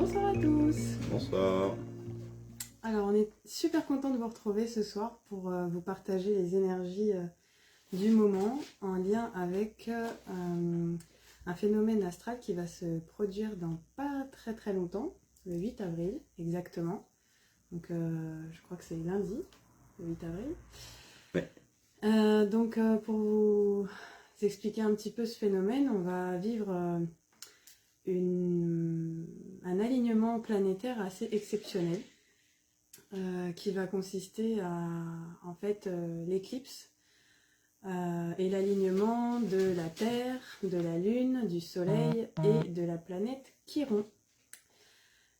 Bonsoir à tous. Bonsoir. Alors on est super content de vous retrouver ce soir pour vous partager les énergies du moment en lien avec un phénomène astral qui va se produire dans pas très longtemps, le 8 avril exactement. Donc je crois que c'est lundi, le 8 avril. Ouais. Donc pour vous expliquer un petit peu ce phénomène, on va vivre un alignement planétaire assez exceptionnel qui va consister à en fait l'éclipse et l'alignement de la Terre, de la Lune, du Soleil et de la planète Chiron.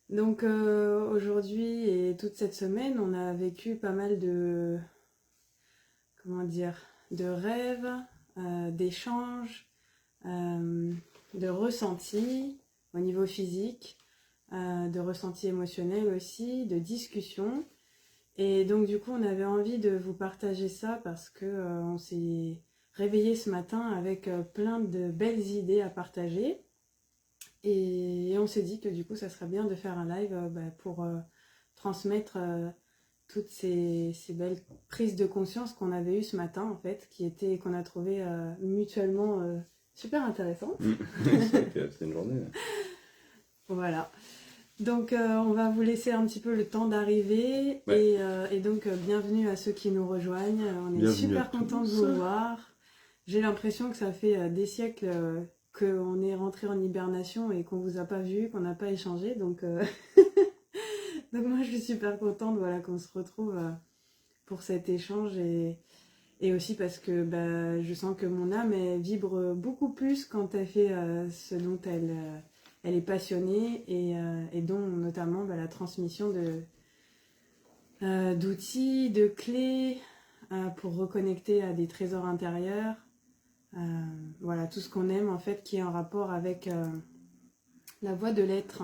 Donc aujourd'hui et toute cette semaine, on a vécu pas mal de de rêves, d'échanges, de ressentis au niveau physique, de ressentis émotionnels aussi, de discussions. Et donc du coup on avait envie de vous partager ça parce que on s'est réveillé ce matin avec plein de belles idées à partager. Et on s'est dit que du coup ça serait bien de faire un live pour transmettre toutes ces belles prises de conscience qu'on avait eues ce matin en fait, qu'on a trouvé mutuellement super intéressantes. C'était une journée. Voilà. Donc on va vous laisser un petit peu le temps d'arriver. Ouais. Et donc bienvenue à ceux qui nous rejoignent. On est Bienvenue super à contents de tous. vous voir. J'ai l'impression que ça fait des siècles qu'on est rentré en hibernation et qu'on vous a pas vu, qu'on n'a pas échangé. Donc, donc moi je suis super contente voilà, qu'on se retrouve pour cet échange et aussi parce que je sens que mon âme elle vibre beaucoup plus quand elle fait ce dont elle est passionnée et dont notamment la transmission d'outils, de clés pour reconnecter à des trésors intérieurs. Voilà, tout ce qu'on aime en fait qui est en rapport avec la voie de l'être.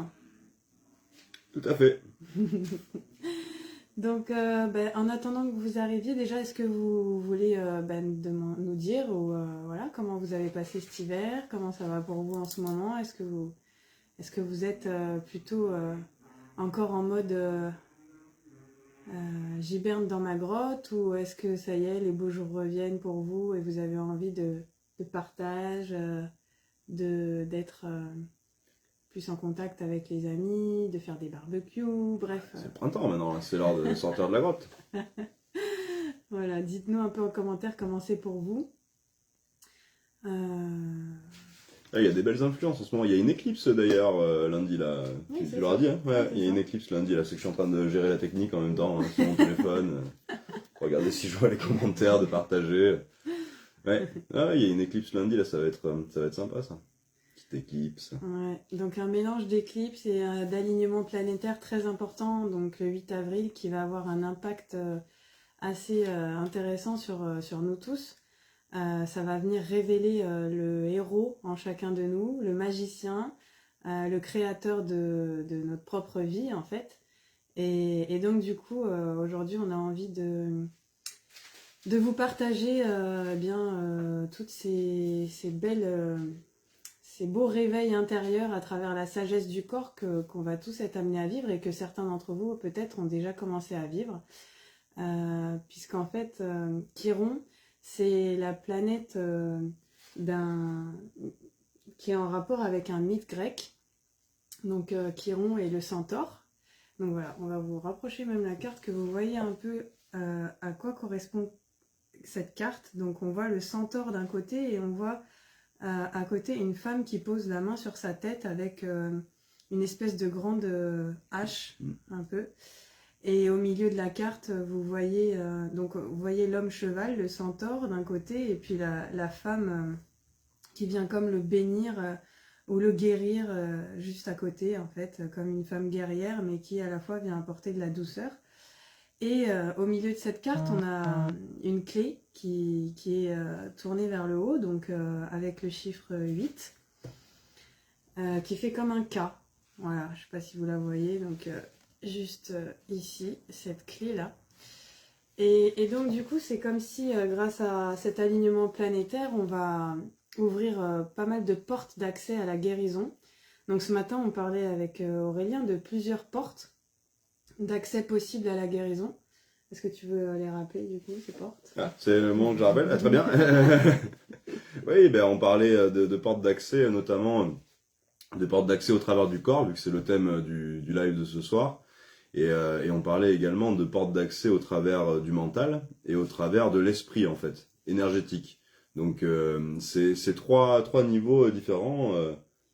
Tout à fait. Donc en attendant que vous arriviez, déjà est-ce que vous voulez nous dire voilà, comment vous avez passé cet hiver, comment ça va pour vous en ce moment, est-ce que vous êtes plutôt encore en mode j'hiberne dans ma grotte ou est-ce que ça y est, les beaux jours reviennent pour vous et vous avez envie de partage, d'être plus en contact avec les amis, de faire des barbecues, bref. C'est le printemps maintenant, là. C'est l'heure de sortir de la grotte. Voilà, dites-nous un peu en commentaire comment c'est pour vous. Il y a des belles influences en ce moment. Il y a une éclipse d'ailleurs lundi là. Oui, Tu l'auras dit, hein? Ouais, Il y a une éclipse lundi là. C'est que je suis en train de gérer la technique en même temps sur mon téléphone. Regardez si je vois les commentaires, de partager. Ouais. Il y a une éclipse lundi là. Ça va être sympa ça. Petite éclipse. Ouais, donc un mélange d'éclipses et d'alignement planétaire très important, donc le 8 avril, qui va avoir un impact assez intéressant sur nous tous. Ça va venir révéler le héros en chacun de nous, le magicien, le créateur de notre propre vie en fait. Et donc du coup, aujourd'hui, on a envie de vous partager toutes ces belles... ces beaux réveils intérieurs à travers la sagesse du corps qu'on va tous être amenés à vivre et que certains d'entre vous peut-être ont déjà commencé à vivre. Puisqu'en fait, Chiron, c'est la planète qui est en rapport avec un mythe grec. Donc Chiron est le centaure. Donc voilà, on va vous rapprocher même la carte que vous voyez un peu à quoi correspond cette carte. Donc on voit le centaure d'un côté et on voit à côté une femme qui pose la main sur sa tête avec une espèce de grande hache un peu. Et au milieu de la carte, vous voyez l'homme cheval, le centaure d'un côté, et puis la femme qui vient comme le bénir ou le guérir juste à côté, en fait, comme une femme guerrière, mais qui à la fois vient apporter de la douceur. Et au milieu de cette carte, on a une clé qui est tournée vers le haut, donc avec le chiffre 8, qui fait comme un K. Voilà, je ne sais pas si vous la voyez, donc juste ici, cette clé-là. Et donc du coup, c'est comme si grâce à cet alignement planétaire, on va ouvrir pas mal de portes d'accès à la guérison. Donc ce matin, on parlait avec Aurélien de plusieurs portes d'accès possibles à la guérison. Est-ce que tu veux les rappeler du coup, ces portes? Ah, c'est le moment que je rappelle. Ah, très bien. Oui, ben, on parlait de portes d'accès, notamment des portes d'accès au travers du corps, vu que c'est le thème du live de ce soir. Et on parlait également de portes d'accès au travers du mental et au travers de l'esprit, en fait, énergétique. Donc, c'est trois niveaux différents.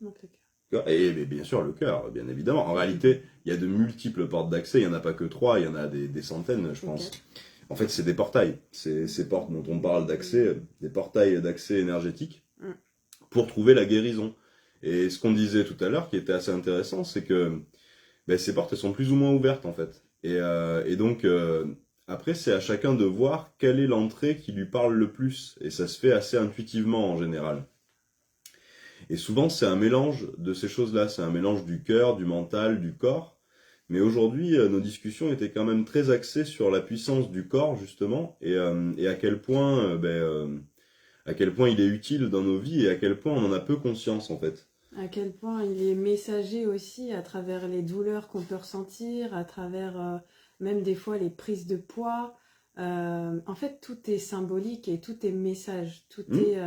Donc, le cœur. Et bien sûr, le cœur, bien évidemment. En réalité, il y a de multiples portes d'accès. Il n'y en a pas que trois, il y en a des centaines, je pense. Ok. En fait, c'est des portails. Ces portes dont on parle d'accès, des portails d'accès énergétiques Mm. pour trouver la guérison. Et ce qu'on disait tout à l'heure, qui était assez intéressant, c'est que ben, ces portes, elles sont plus ou moins ouvertes, en fait. Et donc, après, c'est à chacun de voir quelle est l'entrée qui lui parle le plus. Et ça se fait assez intuitivement, en général. Et souvent, c'est un mélange de ces choses-là. C'est un mélange du cœur, du mental, du corps. Mais aujourd'hui, nos discussions étaient quand même très axées sur la puissance du corps, justement, et à quel point il est utile dans nos vies et à quel point on en a peu conscience, en fait. À quel point il est messager aussi à travers les douleurs qu'on peut ressentir, à travers même des fois les prises de poids. En fait, tout est symbolique et tout est message, tout est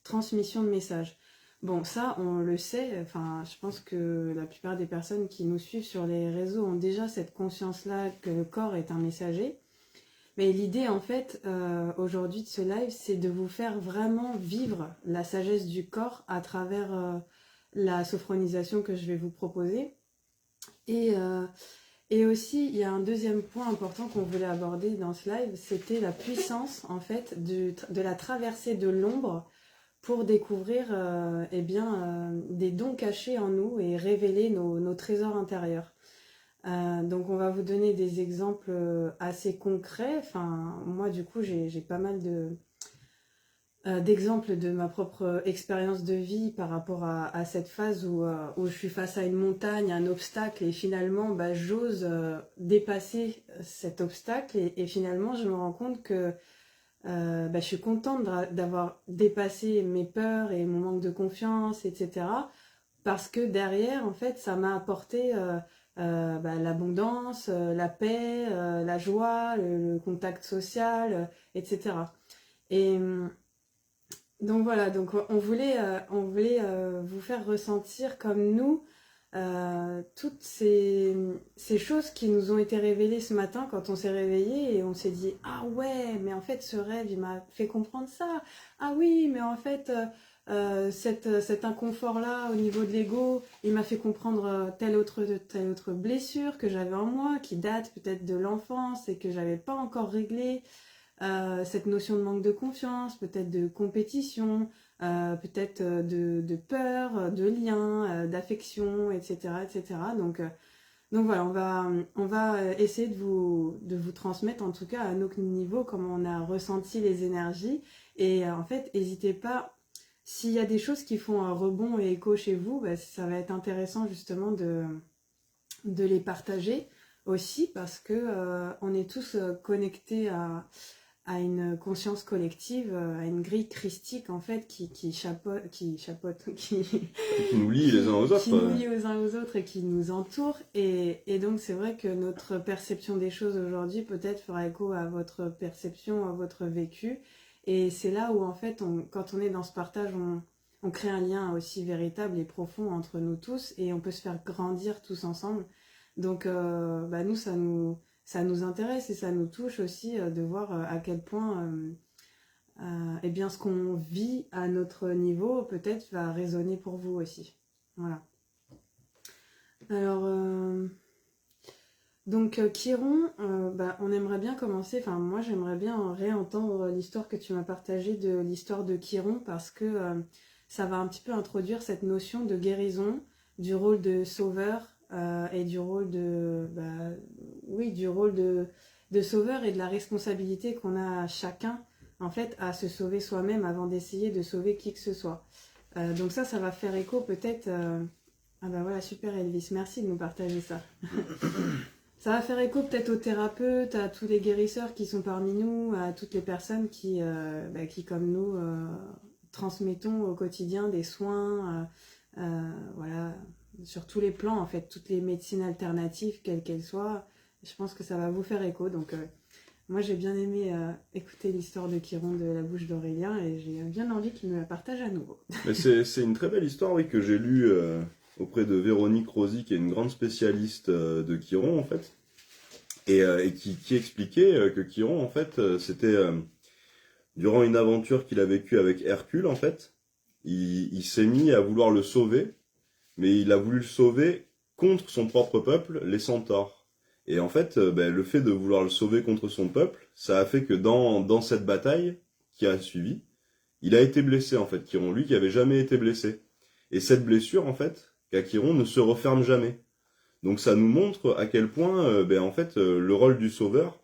transmission de message. Bon, ça, on le sait. Enfin, je pense que la plupart des personnes qui nous suivent sur les réseaux ont déjà cette conscience-là que le corps est un messager. Mais l'idée, en fait, aujourd'hui de ce live, c'est de vous faire vraiment vivre la sagesse du corps à travers la sophronisation que je vais vous proposer. Et, euh, et aussi, il y a un deuxième point important qu'on voulait aborder dans ce live, c'était la puissance, en fait, de la traversée de l'ombre pour découvrir eh bien, des dons cachés en nous et révéler nos trésors intérieurs. Donc on va vous donner des exemples assez concrets. Enfin, moi du coup j'ai pas mal d'exemples de ma propre expérience de vie par rapport à cette phase où je suis face à une montagne, un obstacle et finalement bah, j'ose dépasser cet obstacle et finalement je me rends compte que bah, je suis contente d'avoir dépassé mes peurs et mon manque de confiance, etc. Parce que derrière, en fait, ça m'a apporté bah, l'abondance, la paix, la joie, le contact social, etc. Et donc voilà, donc on voulait vous faire ressentir comme nous toutes ces choses qui nous ont été révélées ce matin quand on s'est réveillé et on s'est dit ah ouais, mais en fait ce rêve il m'a fait comprendre ça. Ah oui, mais en fait cet inconfort-là au niveau de l'ego, il m'a fait comprendre telle autre blessure que j'avais en moi qui date peut-être de l'enfance et que j'avais pas encore réglée. Cette notion de manque de confiance, peut-être de compétition, peut-être de peur, de lien, d'affection, etc., etc. Donc voilà, on va essayer de vous transmettre, en tout cas à notre niveau, comment on a ressenti les énergies. Et en fait, n'hésitez pas, s'il y a des choses qui font un rebond et écho chez vous, bah, ça va être intéressant justement de les partager aussi parce que on est tous connectés à une conscience collective, à une grille christique en fait qui chapeaute, Qui nous lie les uns aux qui nous autres. lie aux uns aux autres et qui nous entoure. Et donc c'est vrai que notre perception des choses aujourd'hui peut-être fera écho à votre perception, à votre vécu. Et c'est là où en fait, quand on est dans ce partage, on crée un lien aussi véritable et profond entre nous tous et on peut se faire grandir tous ensemble. Donc bah, nous, ça nous intéresse et ça nous touche aussi de voir à quel point eh bien, ce qu'on vit à notre niveau peut-être va résonner pour vous aussi. Voilà. Alors, donc Chiron, bah, on aimerait bien commencer, enfin moi j'aimerais bien réentendre l'histoire que tu m'as partagée de l'histoire de Chiron parce que ça va un petit peu introduire cette notion de guérison, du rôle de sauveur et du rôle de, bah, oui, du rôle de sauveur et de la responsabilité qu'on a chacun en fait à se sauver soi-même avant d'essayer de sauver qui que ce soit. Donc ça va faire écho peut-être. Ah bah voilà, super Elvis, merci de nous partager ça. Ça va faire écho peut-être aux thérapeutes, à tous les guérisseurs qui sont parmi nous, à toutes les personnes qui comme nous, transmettons au quotidien des soins, voilà, sur tous les plans, en fait, toutes les médecines alternatives, quelles qu'elles soient. Je pense que ça va vous faire écho. Donc, moi, j'ai bien aimé écouter l'histoire de Chiron de la bouche d'Aurélien et j'ai bien envie qu'il me la partage à nouveau. Mais c'est une très belle histoire, oui, que j'ai lue auprès de Véronique Rosy, qui est une grande spécialiste de Chiron, en fait, et qui expliquait que Chiron, en fait, c'était durant une aventure qu'il a vécue avec Hercule, en fait, il s'est mis à vouloir le sauver, mais il a voulu le sauver contre son propre peuple, les centaures. Et en fait, le fait de vouloir le sauver contre son peuple, ça a fait que dans cette bataille qui a suivi, il a été blessé, en fait, Chiron, lui qui avait jamais été blessé. Et cette blessure, en fait, qu'a Chiron, ne se referme jamais. Donc ça nous montre à quel point, en fait, le rôle du sauveur,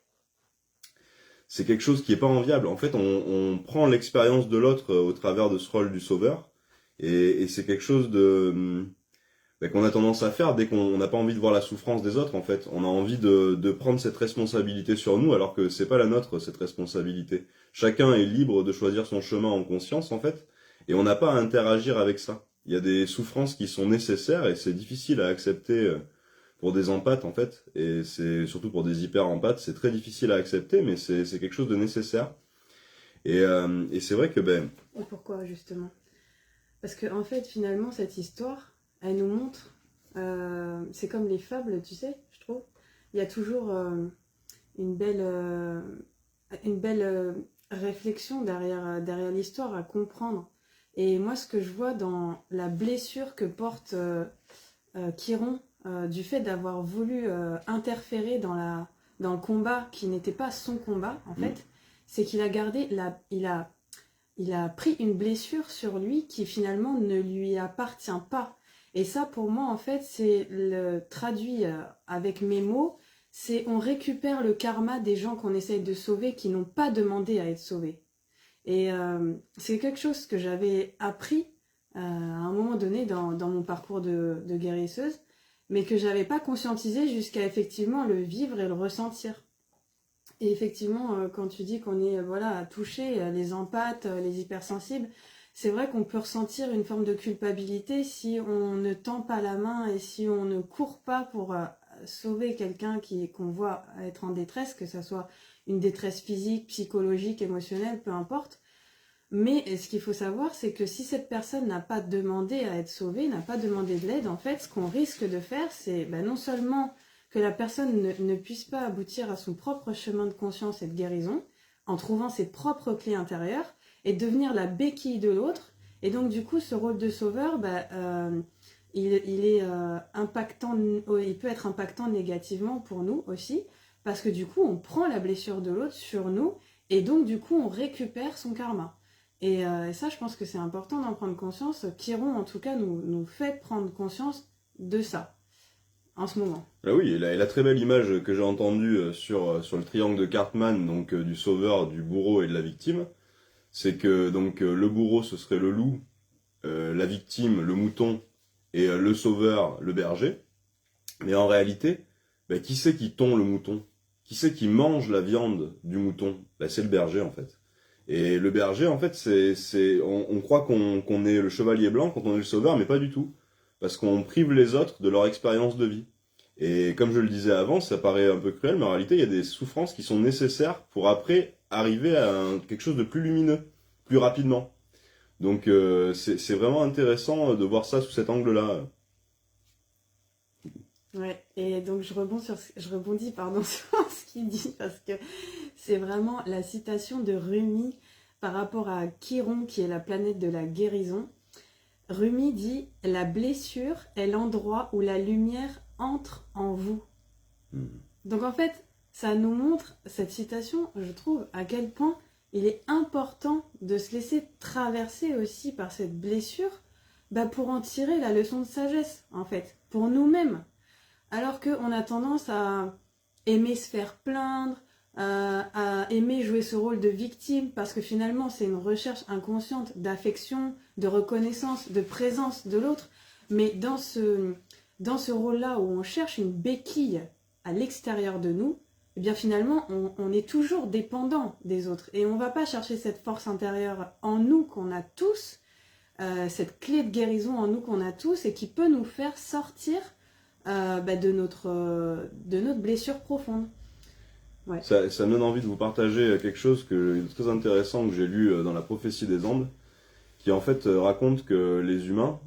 c'est quelque chose qui est pas enviable. En fait, on prend l'expérience de l'autre au travers de ce rôle du sauveur, et c'est quelque chose qu'on a tendance à faire dès qu'on n'a pas envie de voir la souffrance des autres. En fait, on a envie de prendre cette responsabilité sur nous, alors que c'est pas la nôtre, cette responsabilité. Chacun est libre de choisir son chemin en conscience, en fait, et on n'a pas à interagir avec ça. Il y a des souffrances qui sont nécessaires et c'est difficile à accepter pour des empathes, en fait, et c'est surtout pour des hyper-empathes, c'est très difficile à accepter, mais c'est quelque chose de nécessaire. Et c'est vrai que Et pourquoi, justement? Parce que, en fait, finalement, cette histoire, elle nous montre, c'est comme les fables, tu sais, je trouve. Il y a toujours une belle réflexion derrière l'histoire à comprendre. Et moi, ce que je vois dans la blessure que porte Chiron, du fait d'avoir voulu interférer dans le combat qui n'était pas son combat, en fait, c'est qu'il a gardé, il a pris une blessure sur lui qui finalement ne lui appartient pas. Et ça, pour moi, en fait, c'est le traduit avec mes mots, c'est on récupère le karma des gens qu'on essaye de sauver qui n'ont pas demandé à être sauvés. Et c'est quelque chose que j'avais appris à un moment donné dans mon parcours de guérisseuse, mais que j'avais pas conscientisé jusqu'à effectivement le vivre et le ressentir. Et effectivement, quand tu dis qu'on est touché, les empathes, les hypersensibles, c'est vrai qu'on peut ressentir une forme de culpabilité si on ne tend pas la main et si on ne court pas pour sauver quelqu'un qu'on voit être en détresse, que ce soit une détresse physique, psychologique, émotionnelle, peu importe. Mais ce qu'il faut savoir, c'est que si cette personne n'a pas demandé à être sauvée, n'a pas demandé de l'aide, en fait, ce qu'on risque de faire, c'est non seulement que la personne ne puisse pas aboutir à son propre chemin de conscience et de guérison, en trouvant ses propres clés intérieures, et devenir la béquille de l'autre. Et donc, du coup, ce rôle de sauveur, il est impactant, il peut être impactant négativement pour nous aussi, parce que du coup, on prend la blessure de l'autre sur nous, et donc, du coup, on récupère son karma. Et ça, je pense que c'est important d'en prendre conscience. Chiron, en tout cas, nous fait prendre conscience de ça, en ce moment. ah oui, et la très belle image que j'ai entendue sur le triangle de Cartman, donc du sauveur, du bourreau et de la victime, c'est que donc le bourreau ce serait le loup, la victime le mouton et le sauveur le berger. Mais en réalité, qui c'est qui tond le mouton? Qui c'est qui mange la viande du mouton? C'est le berger en fait. Et le berger en fait, on croit qu'on est le chevalier blanc quand on est le sauveur, mais pas du tout. Parce qu'on prive les autres de leur expérience de vie. Et comme je le disais avant, ça paraît un peu cruel, mais en réalité, il y a des souffrances qui sont nécessaires pour après arriver à quelque chose de plus lumineux, plus rapidement. Donc c'est vraiment intéressant de voir ça sous cet angle-là. Ouais, et donc je rebondis sur ce qu'il dit, parce que c'est vraiment la citation de Rumi par rapport à Chiron, qui est la planète de la guérison. Rumi dit « La blessure est l'endroit où la lumière entre en vous. » Donc en fait, ça nous montre, cette citation, je trouve, à quel point il est important de se laisser traverser aussi par cette blessure pour en tirer la leçon de sagesse, en fait, pour nous-mêmes. Alors qu'on a tendance à aimer se faire plaindre, à aimer jouer ce rôle de victime, parce que finalement c'est une recherche inconsciente d'affection, de reconnaissance, de présence de l'autre. Mais dans ce rôle-là où on cherche une béquille à l'extérieur de nous, eh bien finalement on est toujours dépendant des autres. Et on ne va pas chercher cette force intérieure en nous qu'on a tous, cette clé de guérison en nous qu'on a tous et qui peut nous faire sortir de notre blessure profonde. Ouais. Ça me donne envie de vous partager quelque chose de très intéressant que j'ai lu dans la prophétie des Andes, qui en fait raconte que les humains,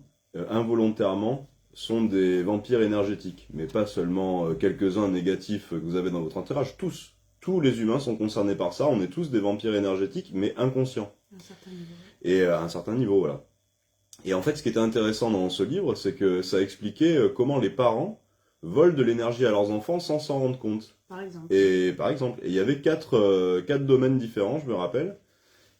involontairement, sont des vampires énergétiques, mais pas seulement quelques-uns négatifs que vous avez dans votre entourage, tous les humains sont concernés par ça, on est tous des vampires énergétiques, mais inconscients. À un certain niveau. Et à un certain niveau, voilà. Et en fait, ce qui était intéressant dans ce livre, c'est que ça expliquait comment les parents volent de l'énergie à leurs enfants sans s'en rendre compte. Par exemple. Et il y avait quatre domaines différents, je me rappelle.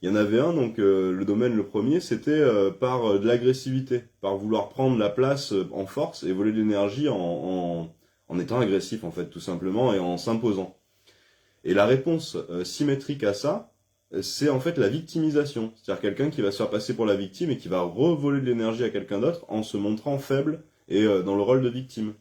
Il y en avait un, donc le domaine, le premier, c'était par de l'agressivité, par vouloir prendre la place en force et voler de l'énergie en étant agressif, en fait, tout simplement, et en s'imposant. Et la réponse symétrique à ça, c'est en fait la victimisation. C'est-à-dire quelqu'un qui va se faire passer pour la victime et qui va revoler de l'énergie à quelqu'un d'autre en se montrant faible et dans le rôle de victime.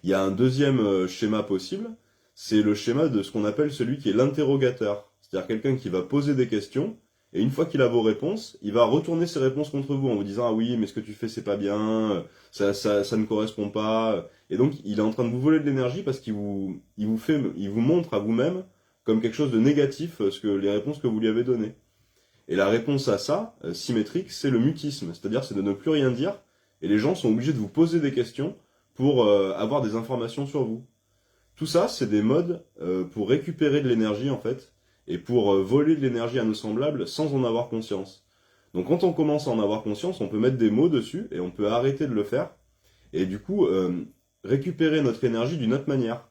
Il y a un deuxième schéma possible, c'est le schéma de ce qu'on appelle celui qui est l'interrogateur. C'est-à-dire quelqu'un qui va poser des questions, et une fois qu'il a vos réponses, il va retourner ses réponses contre vous en vous disant « Ah oui, mais ce que tu fais c'est pas bien, ça ne correspond pas ». Et donc il est en train de vous voler de l'énergie parce qu'il vous montre à vous-même comme quelque chose de négatif les réponses que vous lui avez données. Et la réponse à ça, symétrique, c'est le mutisme, c'est-à-dire c'est de ne plus rien dire, et les gens sont obligés de vous poser des questions pour avoir des informations sur vous. Tout ça, c'est des modes pour récupérer de l'énergie en fait, et pour voler de l'énergie à nos semblables sans en avoir conscience. Donc quand on commence à en avoir conscience, on peut mettre des mots dessus, et on peut arrêter de le faire, et du coup récupérer notre énergie d'une autre manière.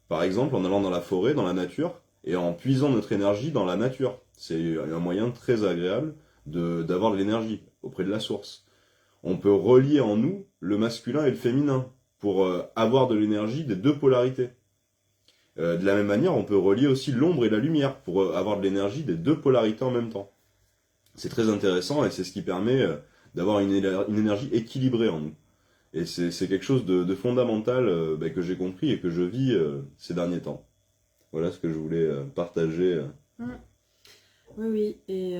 Par exemple en allant dans la forêt, dans la nature, et en puisant notre énergie dans la nature. C'est un moyen très agréable d'avoir de l'énergie auprès de la source. On peut relier en nous le masculin et le féminin pour avoir de l'énergie des deux polarités. De la même manière, on peut relier aussi l'ombre et la lumière pour avoir de l'énergie des deux polarités en même temps. C'est très intéressant et c'est ce qui permet d'avoir une énergie équilibrée en nous. Et c'est quelque chose de fondamental que j'ai compris et que je vis ces derniers temps. Voilà ce que je voulais partager. Oui, oui. Et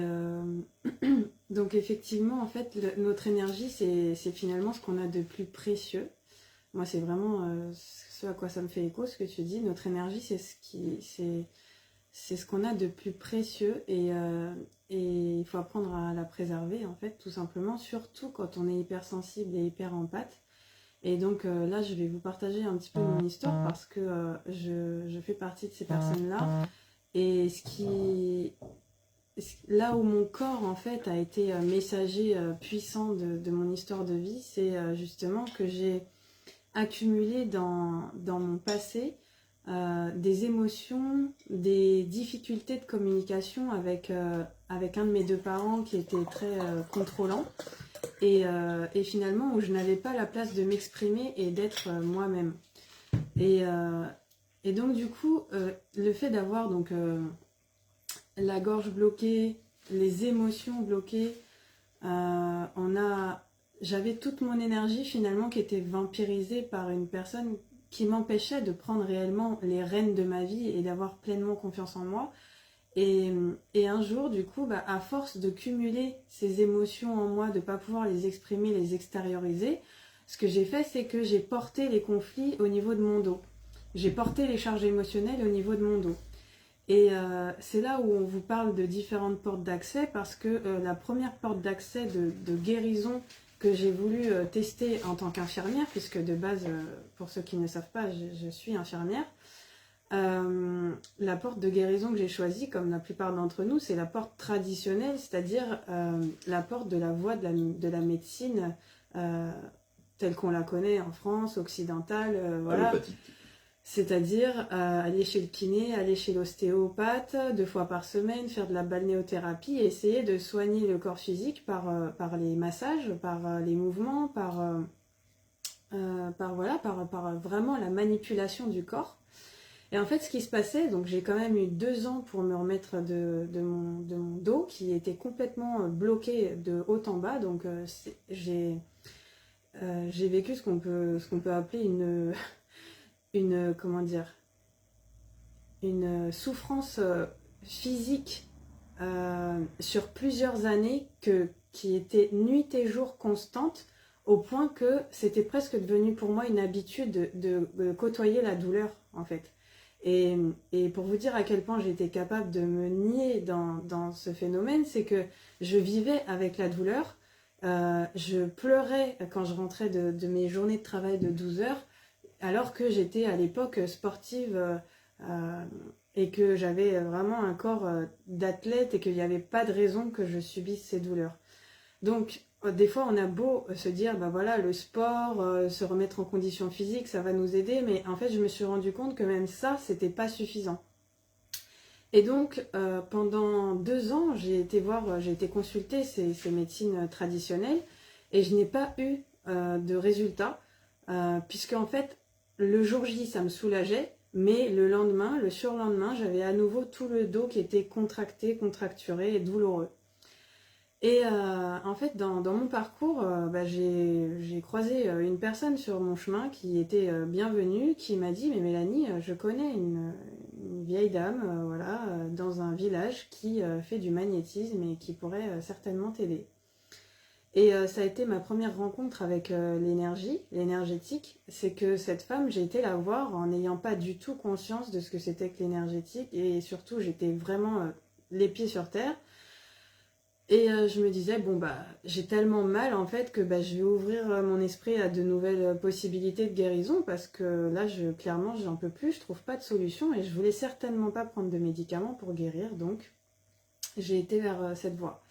donc effectivement, en fait, notre énergie, c'est finalement ce qu'on a de plus précieux. Moi, c'est vraiment ce à quoi ça me fait écho, ce que tu dis. Notre énergie, c'est ce qu'on a de plus précieux et il faut apprendre à la préserver, en fait, tout simplement, surtout quand on est hypersensible et hyper empathe. Et donc là, je vais vous partager un petit peu mon histoire parce que je fais partie de ces personnes-là. Et là où mon corps, en fait, a été messager puissant de mon histoire de vie, c'est justement que j'ai accumulé dans mon passé des émotions, des difficultés de communication avec un de mes deux parents qui était très contrôlant. Et finalement où je n'avais pas la place de m'exprimer et d'être moi-même. Et donc du coup, le fait d'avoir donc la gorge bloquée, les émotions bloquées, j'avais toute mon énergie finalement qui était vampirisée par une personne qui m'empêchait de prendre réellement les rênes de ma vie et d'avoir pleinement confiance en moi. Et un jour, du coup, à force de cumuler ces émotions en moi, de ne pas pouvoir les exprimer, les extérioriser, ce que j'ai fait, c'est que j'ai porté les conflits au niveau de mon dos. J'ai porté les charges émotionnelles au niveau de mon dos. Et c'est là où on vous parle de différentes portes d'accès, parce que la première porte d'accès de guérison que j'ai voulu tester en tant qu'infirmière, puisque de base, pour ceux qui ne savent pas, je suis infirmière, la porte de guérison que j'ai choisie, comme la plupart d'entre nous, c'est la porte traditionnelle, c'est-à-dire la porte de la voie de la médecine telle qu'on la connaît en France, occidentale, voilà. C'est-à-dire aller chez le kiné, aller chez l'ostéopathe 2 fois par semaine, faire de la balnéothérapie et essayer de soigner le corps physique par les massages, par les mouvements, par vraiment la manipulation du corps. Et en fait, ce qui se passait, donc j'ai quand même eu 2 ans pour me remettre de mon dos qui était complètement bloqué de haut en bas. Donc j'ai vécu ce qu'on peut appeler une souffrance physique sur plusieurs années qui était nuit et jour constante, au point que c'était presque devenu pour moi une habitude de côtoyer la douleur, en fait. Et pour vous dire à quel point j'étais capable de me nier dans ce phénomène, c'est que je vivais avec la douleur. Je pleurais quand je rentrais de mes journées de travail de 12 heures, alors que j'étais à l'époque sportive et que j'avais vraiment un corps d'athlète et qu'il n'y avait pas de raison que je subisse ces douleurs. Donc, des fois, on a beau se dire, bah voilà, le sport, se remettre en condition physique, ça va nous aider, mais en fait, je me suis rendu compte que même ça, c'était pas suffisant. Et donc, pendant 2 ans, j'ai été consulter ces médecines traditionnelles et je n'ai pas eu de résultat, puisque en fait, le jour J, ça me soulageait, mais le lendemain, le surlendemain, j'avais à nouveau tout le dos qui était contracté, contracturé et douloureux. Et en fait, dans mon parcours, j'ai croisé une personne sur mon chemin qui était bienvenue, qui m'a dit, mais Mélanie, je connais une vieille dame voilà, dans un village qui fait du magnétisme et qui pourrait certainement t'aider. Et ça a été ma première rencontre avec l'énergétique. C'est que cette femme, j'ai été la voir en n'ayant pas du tout conscience de ce que c'était que l'énergétique. Et surtout, j'étais vraiment les pieds sur terre. Et je me disais, bon bah j'ai tellement mal en fait que bah, je vais ouvrir mon esprit à de nouvelles possibilités de guérison parce que là clairement j'en peux plus, je trouve pas de solution et je voulais certainement pas prendre de médicaments pour guérir, donc j'ai été vers cette voie.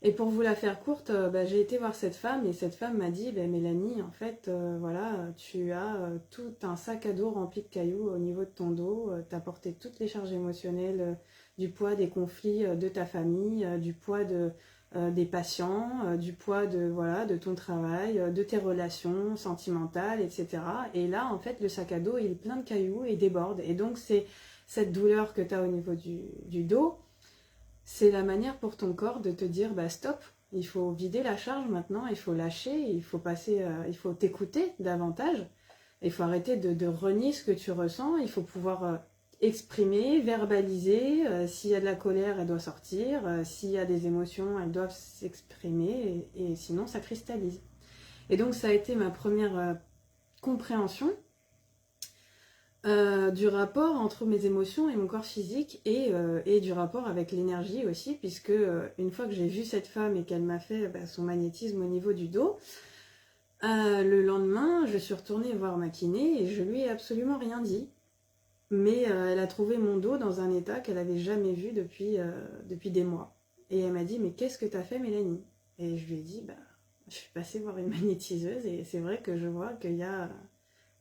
Et pour vous la faire courte, bah, j'ai été voir cette femme et cette femme m'a dit, bah, Mélanie, en fait voilà, tu as tout un sac à dos rempli de cailloux au niveau de ton dos, tu as porté toutes les charges émotionnelles du poids des conflits de ta famille, du poids des patients, du poids voilà, de ton travail, de tes relations sentimentales, etc. Et là, en fait, le sac à dos, il est plein de cailloux et déborde. Et donc, c'est cette douleur que tu as au niveau du dos, c'est la manière pour ton corps de te dire, bah stop, il faut vider la charge maintenant, il faut lâcher, il faut il faut t'écouter davantage, il faut arrêter de renier ce que tu ressens, il faut pouvoir exprimer, verbaliser, s'il y a de la colère, elle doit sortir, s'il y a des émotions, elles doivent s'exprimer, et sinon ça cristallise. Et donc ça a été ma première compréhension du rapport entre mes émotions et mon corps physique et du rapport avec l'énergie aussi, puisque une fois que j'ai vu cette femme et qu'elle m'a fait son magnétisme au niveau du dos, le lendemain, je suis retournée voir ma kiné et je lui ai absolument rien dit. Mais elle a trouvé mon dos dans un état qu'elle n'avait jamais vu depuis des mois. Et elle m'a dit, mais qu'est-ce que t'as fait, Mélanie? Et je lui ai dit, bah, je suis passée voir une magnétiseuse et c'est vrai que je vois qu'il y a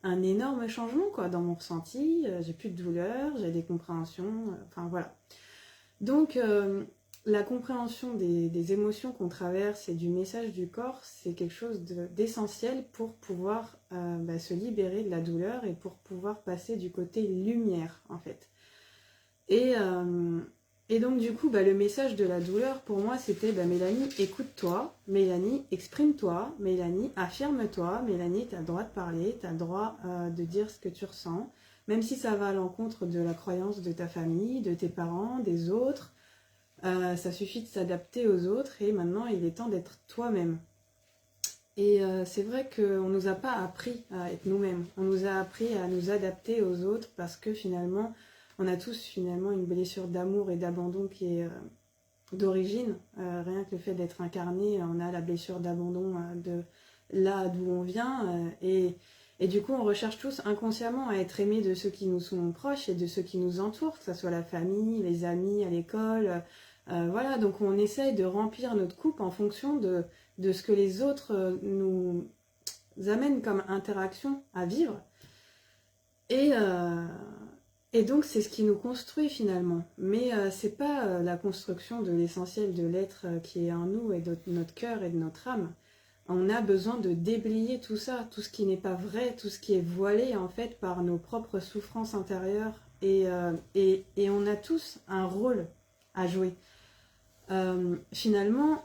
un énorme changement quoi, dans mon ressenti. J'ai plus de douleur, j'ai des compréhensions, enfin voilà. Donc, la compréhension des émotions qu'on traverse et du message du corps, c'est quelque chose d'essentiel pour pouvoir se libérer de la douleur et pour pouvoir passer du côté lumière, en fait. Et donc, du coup, le message de la douleur, pour moi, c'était Mélanie, écoute-toi, Mélanie, exprime-toi, Mélanie, affirme-toi, Mélanie, tu as le droit de parler, tu as le droit de dire ce que tu ressens, même si ça va à l'encontre de la croyance de ta famille, de tes parents, des autres. Ça suffit de s'adapter aux autres et maintenant il est temps d'être toi-même. Et c'est vrai qu'on ne nous a pas appris à être nous-mêmes, on nous a appris à nous adapter aux autres parce que finalement, on a tous finalement une blessure d'amour et d'abandon qui est d'origine. Rien que le fait d'être incarné, on a la blessure d'abandon de là d'où on vient. Et du coup, on recherche tous inconsciemment à être aimés de ceux qui nous sont proches et de ceux qui nous entourent, que ce soit la famille, les amis à l'école. Voilà, donc on essaye de remplir notre coupe en fonction de ce que les autres nous amènent comme interaction à vivre. Et donc c'est ce qui nous construit finalement. Mais c'est pas la construction de l'essentiel de l'être qui est en nous et de notre cœur et de notre âme. On a besoin de déblayer tout ça, tout ce qui n'est pas vrai, tout ce qui est voilé en fait par nos propres souffrances intérieures. Et on a tous un rôle à jouer. Finalement,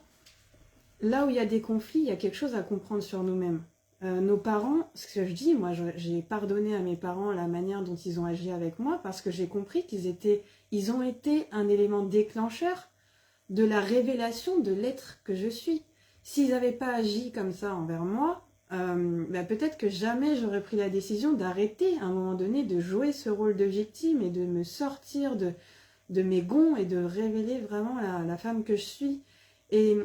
là où il y a des conflits, il y a quelque chose à comprendre sur nous-mêmes. Nos parents, ce que je dis, moi j'ai pardonné à mes parents la manière dont ils ont agi avec moi parce que j'ai compris ils ont été un élément déclencheur de la révélation de l'être que je suis. s'ils n'avaient pas agi comme ça envers moi, peut-être que jamais j'aurais pris la décision d'arrêter à un moment donné de jouer ce rôle de victime et de me sortir de mes gonds et de révéler vraiment la femme que je suis. Et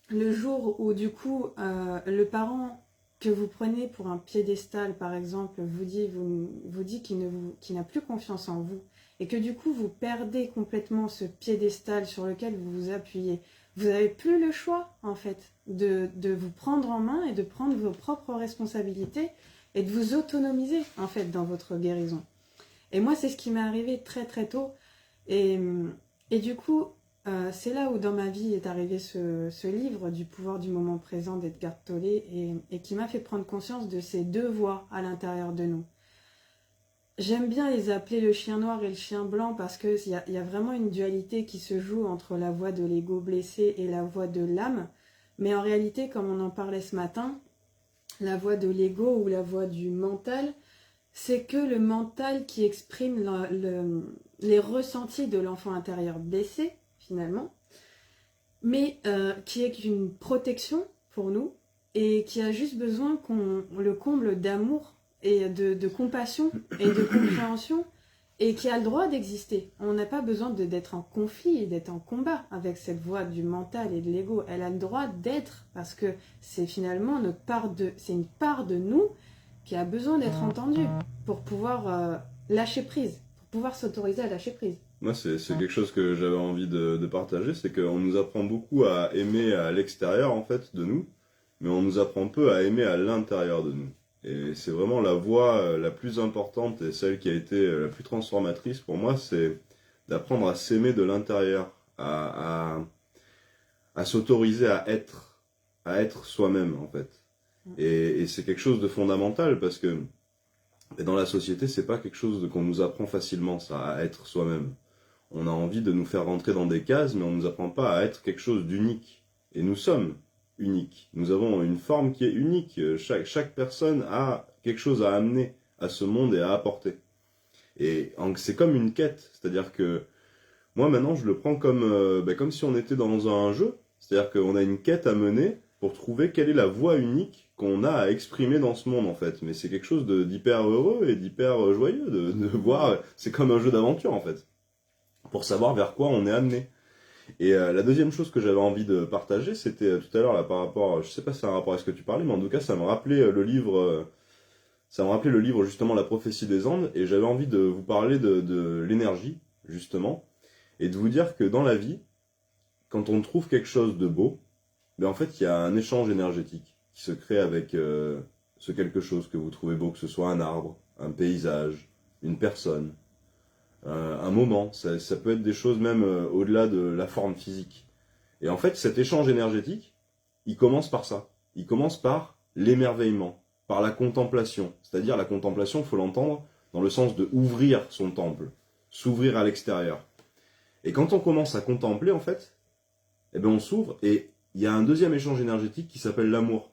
le jour où du coup le parent que vous prenez pour un piédestal par exemple vous dit qu'il n'a plus confiance en vous et que du coup vous perdez complètement ce piédestal sur lequel vous vous appuyez, vous n'avez plus le choix en fait de vous prendre en main et de prendre vos propres responsabilités et de vous autonomiser en fait dans votre guérison. Et moi c'est ce qui m'est arrivé très très tôt et du coup c'est là où dans ma vie est arrivé ce livre du pouvoir du moment présent d'Edgar Tolle et qui m'a fait prendre conscience de ces deux voix à l'intérieur de nous. J'aime bien les appeler le chien noir et le chien blanc parce qu'il y a vraiment une dualité qui se joue entre la voix de l'ego blessé et la voix de l'âme. Mais en réalité, comme on en parlait ce matin, la voix de l'ego ou la voix du mental, c'est que le mental qui exprime les ressentis de l'enfant intérieur blessé, finalement, mais qui est une protection pour nous et qui a juste besoin qu'on le comble d'amour et de compassion et de compréhension et qui a le droit d'exister. On n'a pas besoin d'être en conflit et d'être en combat avec cette voix du mental et de l'ego. Elle a le droit d'être parce que c'est finalement c'est une part de nous qui a besoin d'être entendue pour pouvoir lâcher prise, pour pouvoir s'autoriser à lâcher prise. Moi, c'est quelque chose que j'avais envie de partager, c'est qu'on nous apprend beaucoup à aimer à l'extérieur, en fait, de nous, mais on nous apprend peu à aimer à l'intérieur de nous. Et c'est vraiment la voie la plus importante et celle qui a été la plus transformatrice pour moi, c'est d'apprendre à s'aimer de l'intérieur, à s'autoriser à être soi-même, en fait. Et c'est quelque chose de fondamental parce que dans la société, c'est pas quelque chose qu'on nous apprend facilement, ça, à être soi-même. On a envie de nous faire rentrer dans des cases, mais on ne nous apprend pas à être quelque chose d'unique. Et nous sommes uniques. Nous avons une forme qui est unique. Chaque personne a quelque chose à amener à ce monde et à apporter. Et c'est comme une quête. C'est-à-dire que moi, maintenant, je le prends comme si on était dans un jeu. C'est-à-dire qu'on a une quête à mener pour trouver quelle est la voie unique qu'on a à exprimer dans ce monde, en fait. Mais c'est quelque chose d'hyper heureux et d'hyper joyeux de voir. C'est comme un jeu d'aventure, en fait. Pour savoir vers quoi on est amené. Et la deuxième chose que j'avais envie de partager, c'était tout à l'heure là par rapport, je sais pas si c'est un rapport à ce que tu parlais, mais en tout cas ça me rappelait le livre justement La prophétie des Andes, et j'avais envie de vous parler de l'énergie justement, et de vous dire que dans la vie, quand on trouve quelque chose de beau, ben en fait il y a un échange énergétique qui se crée avec ce quelque chose que vous trouvez beau, que ce soit un arbre, un paysage, une personne. Un moment, ça peut être des choses même au-delà de la forme physique. Et en fait, cet échange énergétique, il commence par ça. Il commence par l'émerveillement, par la contemplation. C'est-à-dire la contemplation, il faut l'entendre dans le sens de ouvrir son temple, s'ouvrir à l'extérieur. Et quand on commence à contempler, en fait, eh ben on s'ouvre et il y a un deuxième échange énergétique qui s'appelle l'amour.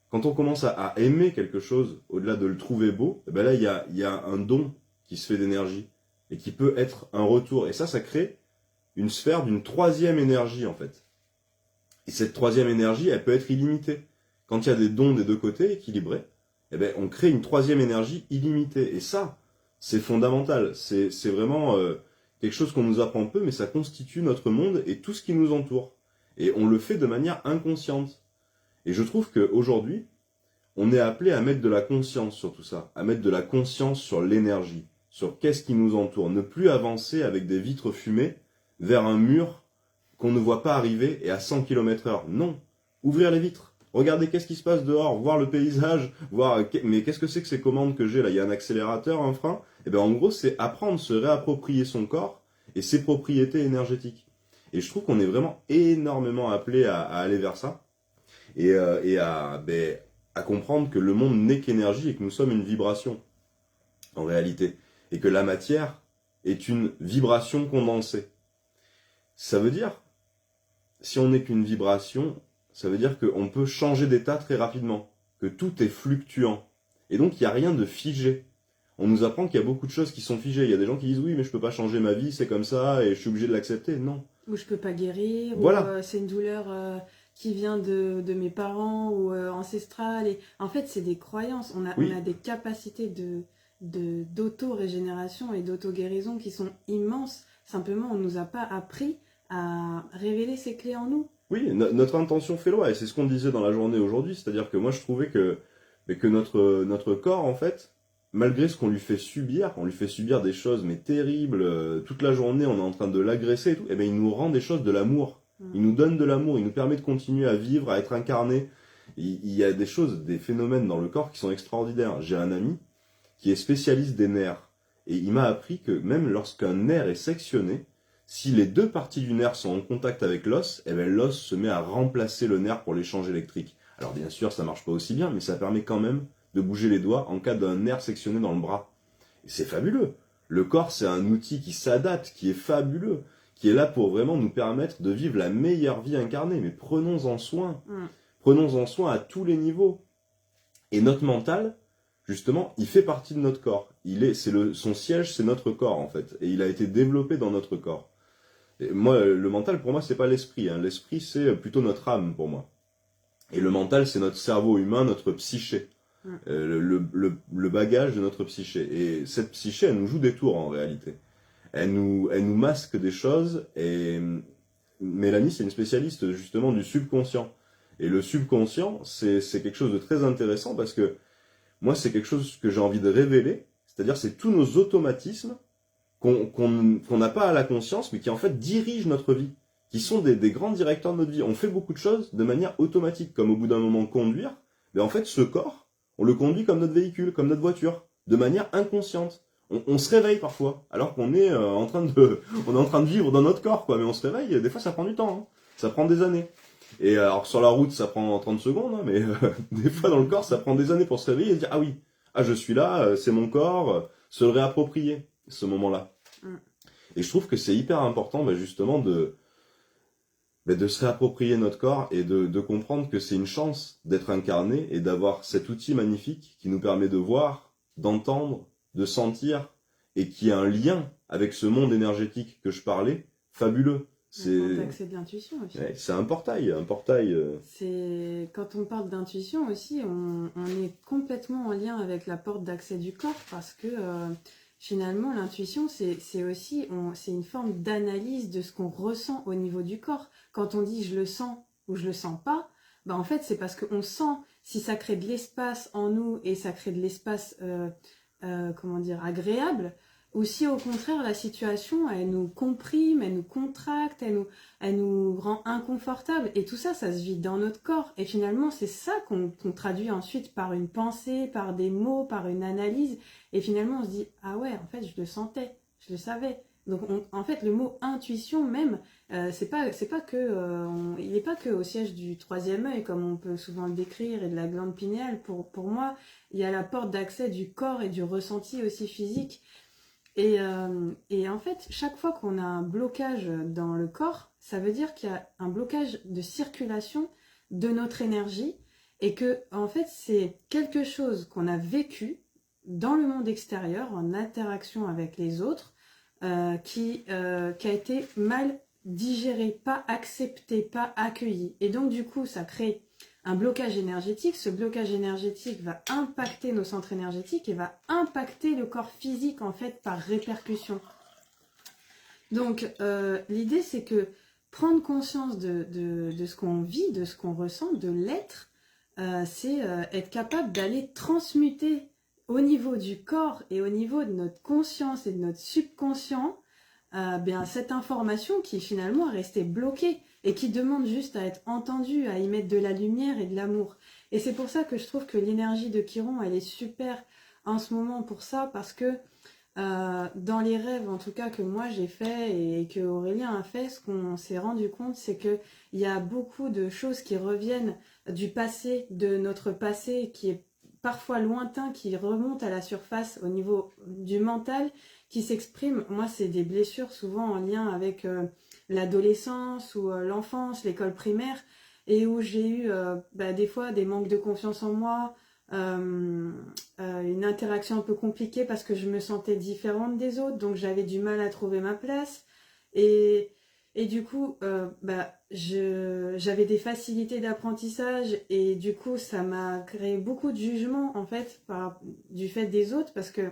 Quand on commence à aimer quelque chose, au-delà de le trouver beau, eh ben là, il y a un don qui se fait d'énergie et qui peut être un retour. Et ça crée une sphère d'une troisième énergie, en fait. Et cette troisième énergie, elle peut être illimitée. Quand il y a des dons des deux côtés, équilibrés, eh ben, on crée une troisième énergie illimitée. Et ça, c'est fondamental. C'est vraiment quelque chose qu'on nous apprend peu, mais ça constitue notre monde et tout ce qui nous entoure. Et on le fait de manière inconsciente. Et je trouve qu'aujourd'hui, on est appelé à mettre de la conscience sur tout ça, à mettre de la conscience sur l'énergie, sur qu'est-ce qui nous entoure, ne plus avancer avec des vitres fumées vers un mur qu'on ne voit pas arriver et à 100 km/h. Non, ouvrir les vitres, regarder qu'est-ce qui se passe dehors, voir le paysage, voir mais qu'est-ce que c'est que ces commandes que j'ai là, il y a un accélérateur, un frein. Et bien en gros, c'est apprendre, se réapproprier son corps et ses propriétés énergétiques. Et je trouve qu'on est vraiment énormément appelé à aller vers ça et à comprendre que le monde n'est qu'énergie et que nous sommes une vibration en réalité. Et que la matière est une vibration condensée. Ça veut dire, si on n'est qu'une vibration, ça veut dire qu'on peut changer d'état très rapidement, que tout est fluctuant. Et donc il n'y a rien de figé. On nous apprend qu'il y a beaucoup de choses qui sont figées. Il y a des gens qui disent oui, mais je peux pas changer ma vie, c'est comme ça et je suis obligé de l'accepter. Non. Ou je peux pas guérir, voilà. Ou c'est une douleur qui vient de mes parents ou ancestrale. Et en fait, c'est des croyances. Oui. On a des capacités d'auto-régénération et d'auto-guérison qui sont immenses. Simplement, on nous a pas appris à révéler ces clés en nous. Oui, notre intention fait loi, et c'est ce qu'on disait dans la journée aujourd'hui, c'est-à-dire que moi je trouvais que notre corps, en fait, malgré ce qu'on lui fait subir, on lui fait subir des choses mais terribles, toute la journée on est en train de l'agresser et tout, et ben il nous rend des choses de l'amour. Il nous donne de l'amour, il nous permet de continuer à vivre, à être incarné. Il y a des choses, des phénomènes dans le corps qui sont extraordinaires. J'ai un ami qui est spécialiste des nerfs, et il m'a appris que même lorsqu'un nerf est sectionné, si les deux parties du nerf sont en contact avec l'os, eh ben l'os se met à remplacer le nerf pour l'échange électrique. Alors bien sûr, ça marche pas aussi bien, mais ça permet quand même de bouger les doigts en cas d'un nerf sectionné dans le bras. Et c'est fabuleux. Le corps, c'est un outil qui s'adapte, qui est fabuleux, qui est là pour vraiment nous permettre de vivre la meilleure vie incarnée. Mais prenons-en soin. Prenons-en soin à tous les niveaux. Et notre mental, justement, il fait partie de notre corps. Son siège, c'est notre corps, en fait. Et il a été développé dans notre corps. Et moi, le mental, pour moi, c'est pas l'esprit. Hein. L'esprit, c'est plutôt notre âme, pour moi. Et le mental, c'est notre cerveau humain, notre psyché. Le bagage de notre psyché. Et cette psyché, elle nous joue des tours, en réalité. Elle nous masque des choses. Et Mélanie, c'est une spécialiste, justement, du subconscient. Et le subconscient, c'est quelque chose de très intéressant parce que moi, c'est quelque chose que j'ai envie de révéler. C'est-à-dire, c'est tous nos automatismes qu'on n'a pas à la conscience, mais qui en fait dirigent notre vie, qui sont des grands directeurs de notre vie. On fait beaucoup de choses de manière automatique, comme au bout d'un moment conduire, mais en fait ce corps, on le conduit comme notre véhicule, comme notre voiture, de manière inconsciente. On se réveille parfois, alors qu'on est en train de vivre dans notre corps, quoi. Mais on se réveille, des fois ça prend du temps, hein. Ça prend des années. Et alors sur la route ça prend 30 secondes, hein, mais des fois dans le corps ça prend des années pour se réveiller et se dire ah oui, ah je suis là, c'est mon corps, se le réapproprier ce moment-là. Et je trouve que c'est hyper important justement de se réapproprier notre corps et de comprendre que c'est une chance d'être incarné et d'avoir cet outil magnifique qui nous permet de voir, d'entendre, de sentir et qui a un lien avec ce monde énergétique que je parlais, fabuleux. C'est d'accès de l'intuition aussi. Ouais, c'est un portail. C'est quand on parle d'intuition aussi, on est complètement en lien avec la porte d'accès du corps parce que finalement l'intuition c'est aussi c'est une forme d'analyse de ce qu'on ressent au niveau du corps. Quand on dit je le sens ou je le sens pas, bah en fait c'est parce qu'on sent si ça crée de l'espace en nous et ça crée de l'espace comment dire agréable. Ou si au contraire la situation elle nous comprime, elle nous contracte, elle nous rend inconfortable et tout ça ça se vit dans notre corps et finalement c'est ça qu'on traduit ensuite par une pensée, par des mots, par une analyse et finalement on se dit ah ouais en fait je le sentais, je le savais. Donc en fait le mot intuition même c'est pas que il n'est pas que au siège du troisième œil comme on peut souvent le décrire et de la glande pinéale. Pour moi il y a la porte d'accès du corps et du ressenti aussi physique. Et en fait, chaque fois qu'on a un blocage dans le corps, ça veut dire qu'il y a un blocage de circulation de notre énergie et que, en fait, c'est quelque chose qu'on a vécu dans le monde extérieur, en interaction avec les autres, qui a été mal digéré, pas accepté, pas accueilli. Et donc, du coup, ça crée un blocage énergétique. Ce blocage énergétique va impacter nos centres énergétiques et va impacter le corps physique en fait par répercussion. Donc l'idée c'est que prendre conscience de ce qu'on vit, de ce qu'on ressent, de l'être, c'est être capable d'aller transmuter au niveau du corps et au niveau de notre conscience et de notre subconscient cette information qui finalement est restée bloquée et qui demande juste à être entendue, à y mettre de la lumière et de l'amour. Et c'est pour ça que je trouve que l'énergie de Chiron, elle est super en ce moment pour ça, parce que dans les rêves, en tout cas, que moi j'ai fait et que Aurélien a fait, ce qu'on s'est rendu compte, c'est qu'il y a beaucoup de choses qui reviennent du passé, de notre passé, qui est parfois lointain, qui remonte à la surface au niveau du mental, qui s'exprime. Moi, c'est des blessures souvent en lien avec l'adolescence ou l'enfance, l'école primaire, et où j'ai eu des fois des manques de confiance en moi, une interaction un peu compliquée parce que je me sentais différente des autres, donc j'avais du mal à trouver ma place. Et Et du coup, j'avais des facilités d'apprentissage et du coup, ça m'a créé beaucoup de jugements en fait du fait des autres parce que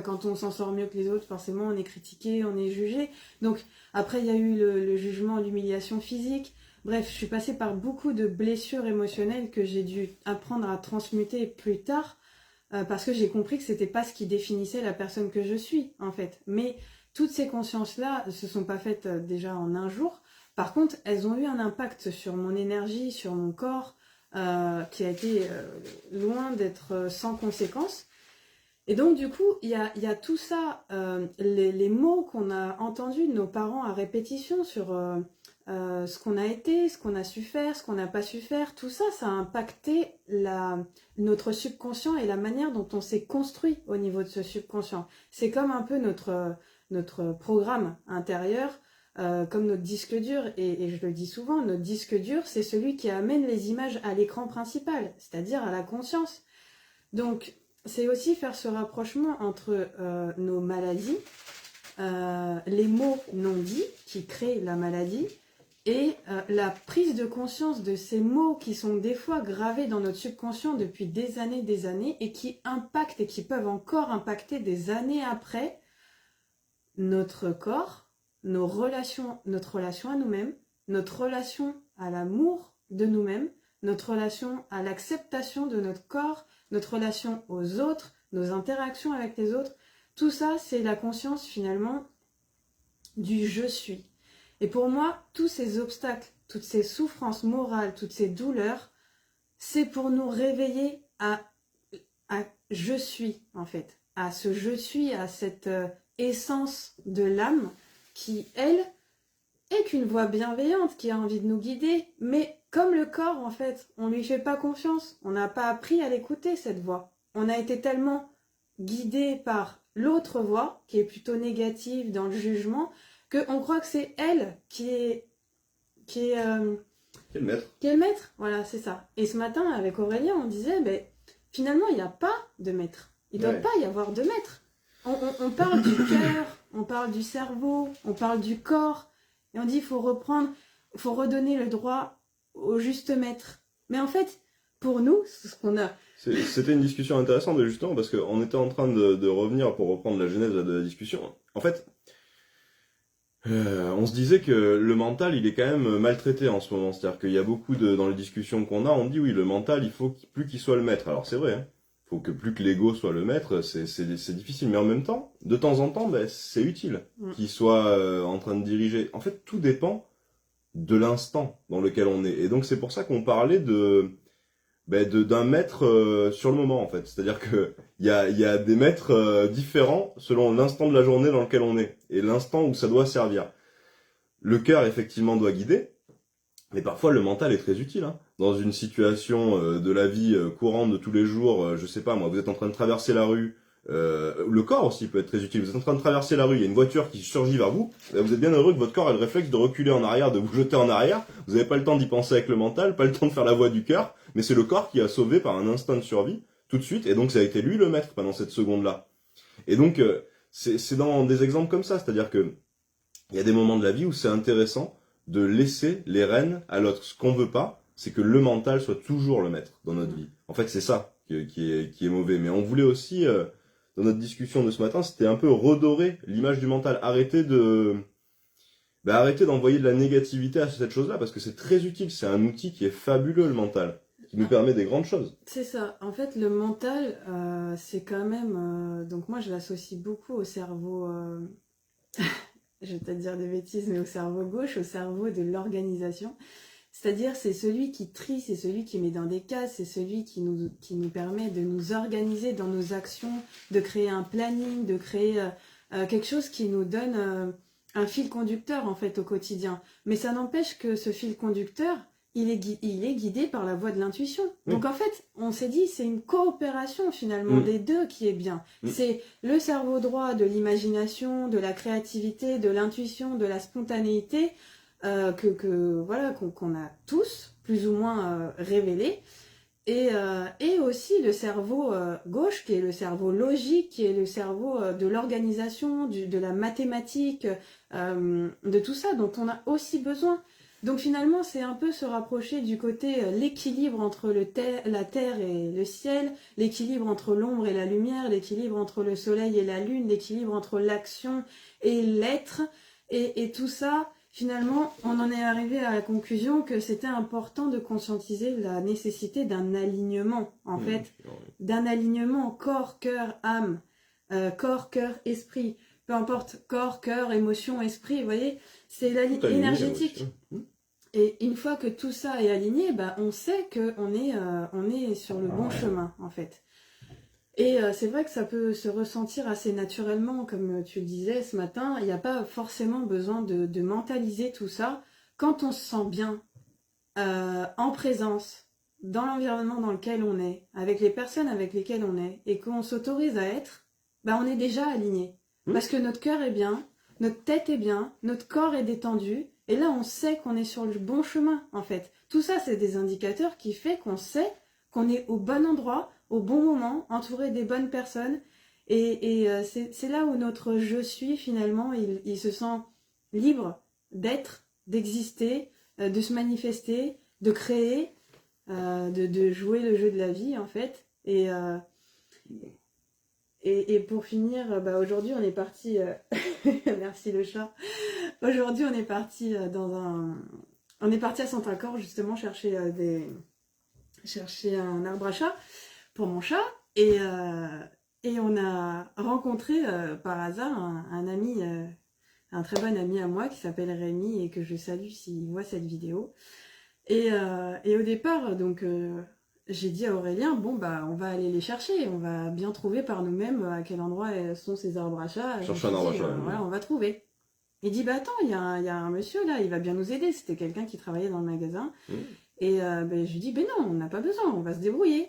quand on s'en sort mieux que les autres, forcément, on est critiqué, on est jugé. Donc après, il y a eu le jugement, l'humiliation physique. Bref, je suis passée par beaucoup de blessures émotionnelles que j'ai dû apprendre à transmuter plus tard parce que j'ai compris que c'était pas ce qui définissait la personne que je suis en fait. Mais toutes ces consciences-là ne se sont pas faites déjà en un jour. Par contre, elles ont eu un impact sur mon énergie, sur mon corps, qui a été loin d'être sans conséquence. Et donc, du coup, il y a tout ça, les mots qu'on a entendus de nos parents à répétition sur ce qu'on a été, ce qu'on a su faire, ce qu'on n'a pas su faire, tout ça, ça a impacté notre subconscient et la manière dont on s'est construit au niveau de ce subconscient. C'est comme un peu notre programme intérieur, comme notre disque dur, et je le dis souvent, notre disque dur, c'est celui qui amène les images à l'écran principal, c'est-à-dire à la conscience. Donc, c'est aussi faire ce rapprochement entre nos maladies, les mots non dits qui créent la maladie, et la prise de conscience de ces mots qui sont des fois gravés dans notre subconscient depuis des années, et qui impactent et qui peuvent encore impacter des années après notre corps, notre relation à nous-mêmes, notre relation à l'amour de nous-mêmes, notre relation à l'acceptation de notre corps, notre relation aux autres, nos interactions avec les autres. Tout ça, c'est la conscience finalement du je suis. Et pour moi, tous ces obstacles, toutes ces souffrances morales, toutes ces douleurs, c'est pour nous réveiller à je suis en fait, à ce je suis, à cette essence de l'âme qui, elle, est qu'une voix bienveillante qui a envie de nous guider, mais comme le corps, en fait, on lui fait pas confiance. On n'a pas appris à l'écouter, cette voix. On a été tellement guidé par l'autre voix, qui est plutôt négative dans le jugement, qu'on croit que c'est elle qui est le maître. Qui est le maître, voilà, c'est ça. Et ce matin, avec Aurélien, on disait, finalement, il n'y a pas de maître. Il ne doit pas y avoir de maître. On parle du cœur, on parle du cerveau, on parle du corps, et on dit, il faut redonner le droit au juste maître. Mais en fait, pour nous, c'est ce qu'on a. C'était une discussion intéressante, justement, parce qu'on était en train de revenir, pour reprendre la genèse de la discussion. En fait, on se disait que le mental, il est quand même maltraité en ce moment. C'est-à-dire qu'il y a beaucoup dans les discussions qu'on a, on dit oui, le mental, il faut plus qu'il soit le maître. Alors c'est vrai, hein. Il faut que plus que l'ego soit le maître, c'est difficile. Mais en même temps, de temps en temps, c'est utile qu'il soit en train de diriger. En fait, tout dépend de l'instant dans lequel on est. Et donc c'est pour ça qu'on parlait d'un maître sur le moment, en fait. C'est-à-dire que il y a des maîtres différents selon l'instant de la journée dans lequel on est et l'instant où ça doit servir. Le cœur, effectivement, doit guider, mais parfois le mental est très utile. Hein. Dans une situation de la vie courante de tous les jours, je sais pas moi, vous êtes en train de traverser la rue, le corps aussi peut être très utile. Vous êtes en train de traverser la rue, il y a une voiture qui surgit vers vous, vous êtes bien heureux que votre corps ait le réflexe de reculer en arrière, de vous jeter en arrière. Vous n'avez pas le temps d'y penser avec le mental, pas le temps de faire la voix du cœur, mais c'est le corps qui a sauvé par un instinct de survie tout de suite, et donc ça a été lui le maître pendant cette seconde-là. Et donc c'est dans des exemples comme ça, c'est-à-dire que il y a des moments de la vie où c'est intéressant de laisser les rênes à l'autre. Ce qu'on veut pas, c'est que le mental soit toujours le maître dans notre vie. En fait, c'est ça qui est mauvais. Mais on voulait aussi, dans notre discussion de ce matin, c'était un peu redorer l'image du mental. Arrêter d'envoyer de la négativité à cette chose-là, parce que c'est très utile. C'est un outil qui est fabuleux, le mental, qui nous permet des grandes choses. C'est ça. En fait, le mental, c'est quand même... donc moi, je l'associe beaucoup au cerveau... je vais peut-être dire des bêtises, mais au cerveau gauche, au cerveau de l'organisation. C'est-à-dire, c'est celui qui trie, c'est celui qui met dans des cases, c'est celui qui nous permet de nous organiser dans nos actions, de créer un planning, de créer quelque chose qui nous donne un fil conducteur, en fait, au quotidien. Mais ça n'empêche que ce fil conducteur, il est guidé par la voie de l'intuition. Donc en fait, on s'est dit, c'est une coopération finalement des deux qui est bien. C'est le cerveau droit de l'imagination, de la créativité, de l'intuition, de la spontanéité qu'on a tous plus ou moins révélé. Et aussi le cerveau gauche, qui est le cerveau logique, qui est le cerveau de l'organisation, de la mathématique, de tout ça dont on a aussi besoin. Donc finalement, c'est un peu se rapprocher du côté l'équilibre entre la terre et le ciel, l'équilibre entre l'ombre et la lumière, l'équilibre entre le soleil et la lune, l'équilibre entre l'action et l'être, et tout ça. Finalement, on en est arrivé à la conclusion que c'était important de conscientiser la nécessité d'un alignement, en fait, d'un alignement corps, cœur, âme, corps, cœur, esprit, peu importe, corps, cœur, émotion, esprit, vous voyez, c'est énergétique. Et une fois que tout ça est aligné, bah, on sait qu'on est sur le bon chemin, en fait. Et c'est vrai que ça peut se ressentir assez naturellement, comme tu le disais ce matin. Il n'y a pas forcément besoin de mentaliser tout ça. Quand on se sent bien, en présence, dans l'environnement dans lequel on est, avec les personnes avec lesquelles on est, et qu'on s'autorise à être, bah on est déjà aligné. Parce que notre cœur est bien, notre tête est bien, notre corps est détendu, et là on sait qu'on est sur le bon chemin, en fait. Tout ça, c'est des indicateurs qui font qu'on sait qu'on est au bon endroit, au bon moment, entouré des bonnes personnes. Et c'est là où notre je suis, finalement, il se sent libre d'être, d'exister, de se manifester, de créer, de jouer le jeu de la vie, en fait. Et pour finir, bah aujourd'hui, on est parti... Merci le chat. Aujourd'hui, on est parti On est parti à Saint-Accord, justement, chercher un arbre à chat pour mon chat, et on a rencontré par hasard un ami, un très bon ami à moi qui s'appelle Rémi et que je salue s'il voit cette vidéo. Et au départ, donc j'ai dit à Aurélien, bon bah on va aller les chercher, on va bien trouver par nous-mêmes à quel endroit sont ces arbres à chat. Chercher un arbre à chat. Voilà, on va trouver. Il dit, bah attends, il y a un monsieur là, il va bien nous aider. C'était quelqu'un qui travaillait dans le magasin. Et je lui dis, ben non, on n'a pas besoin, on va se débrouiller.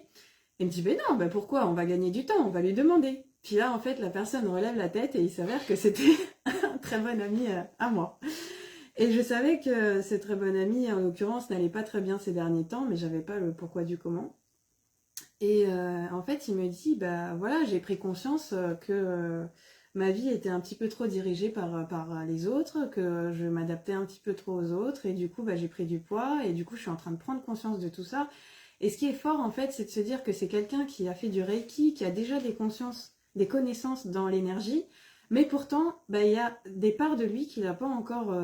Il me dit, ben non, ben pourquoi? On va gagner du temps, on va lui demander. Puis là, en fait, la personne relève la tête et il s'avère que c'était un très bon ami à moi. Et je savais que ce très bon ami, en l'occurrence, n'allait pas très bien ces derniers temps, mais j'avais pas le pourquoi du comment. Et en fait, il me dit, bah voilà, j'ai pris conscience que ma vie était un petit peu trop dirigée par les autres, que je m'adaptais un petit peu trop aux autres, et du coup, bah, j'ai pris du poids, et du coup, je suis en train de prendre conscience de tout ça. Et ce qui est fort, en fait, c'est de se dire que c'est quelqu'un qui a fait du Reiki, qui a déjà des connaissances dans l'énergie, mais pourtant, bah, il y a des parts de lui qu'il n'a pas encore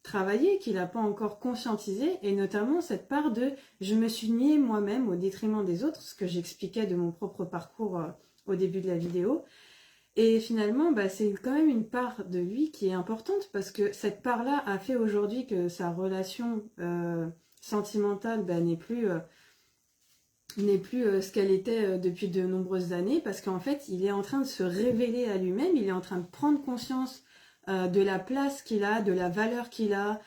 travaillé, qu'il n'a pas encore conscientisé, et notamment cette part de « je me suis niée moi-même au détriment des autres », ce que j'expliquais de mon propre parcours au début de la vidéo. Et finalement, bah, c'est quand même une part de lui qui est importante, parce que cette part-là a fait aujourd'hui que sa relation sentimentale bah, n'est plus ce qu'elle était depuis de nombreuses années, parce qu'en fait, il est en train de se révéler à lui-même, il est en train de prendre conscience de la place qu'il a, de la valeur qu'il a,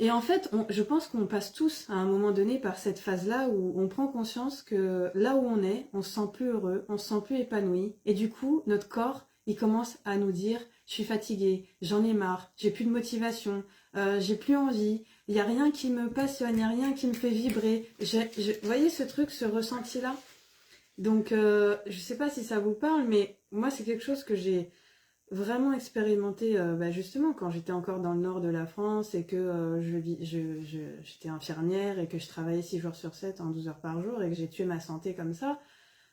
et en fait, je pense qu'on passe tous à un moment donné par cette phase-là où on prend conscience que là où on est, on se sent plus heureux, on se sent plus épanoui, et du coup, notre corps, il commence à nous dire « je suis fatigué, j'en ai marre, j'ai plus de motivation, j'ai plus envie, il n'y a rien qui me passionne, il n'y a rien qui me fait vibrer. » Vous voyez ce truc, ce ressenti-là? Donc, je ne sais pas si ça vous parle, mais moi, c'est quelque chose que j'ai vraiment expérimenté bah justement quand j'étais encore dans le nord de la France et que j'étais infirmière et que je travaillais 6 jours sur 7 en 12 heures par jour et que j'ai tué ma santé comme ça,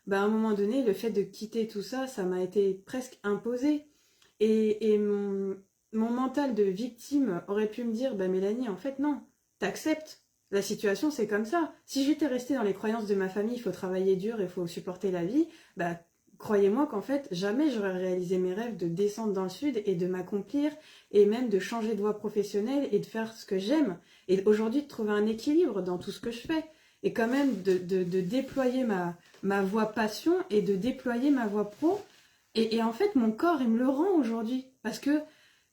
bah à un moment donné, le fait de quitter tout ça, ça m'a été presque imposé. Et mon mental de victime aurait pu me dire, bah Mélanie, en fait non, t'acceptes. La situation, c'est comme ça. Si j'étais restée dans les croyances de ma famille, il faut travailler dur, il faut supporter la vie, bah croyez-moi qu'en fait, jamais j'aurais réalisé mes rêves de descendre dans le sud et de m'accomplir et même de changer de voie professionnelle et de faire ce que j'aime. Et aujourd'hui, de trouver un équilibre dans tout ce que je fais. Et quand même de déployer ma voie passion et de déployer ma voie pro. Et en fait, mon corps, il me le rend aujourd'hui. Parce que,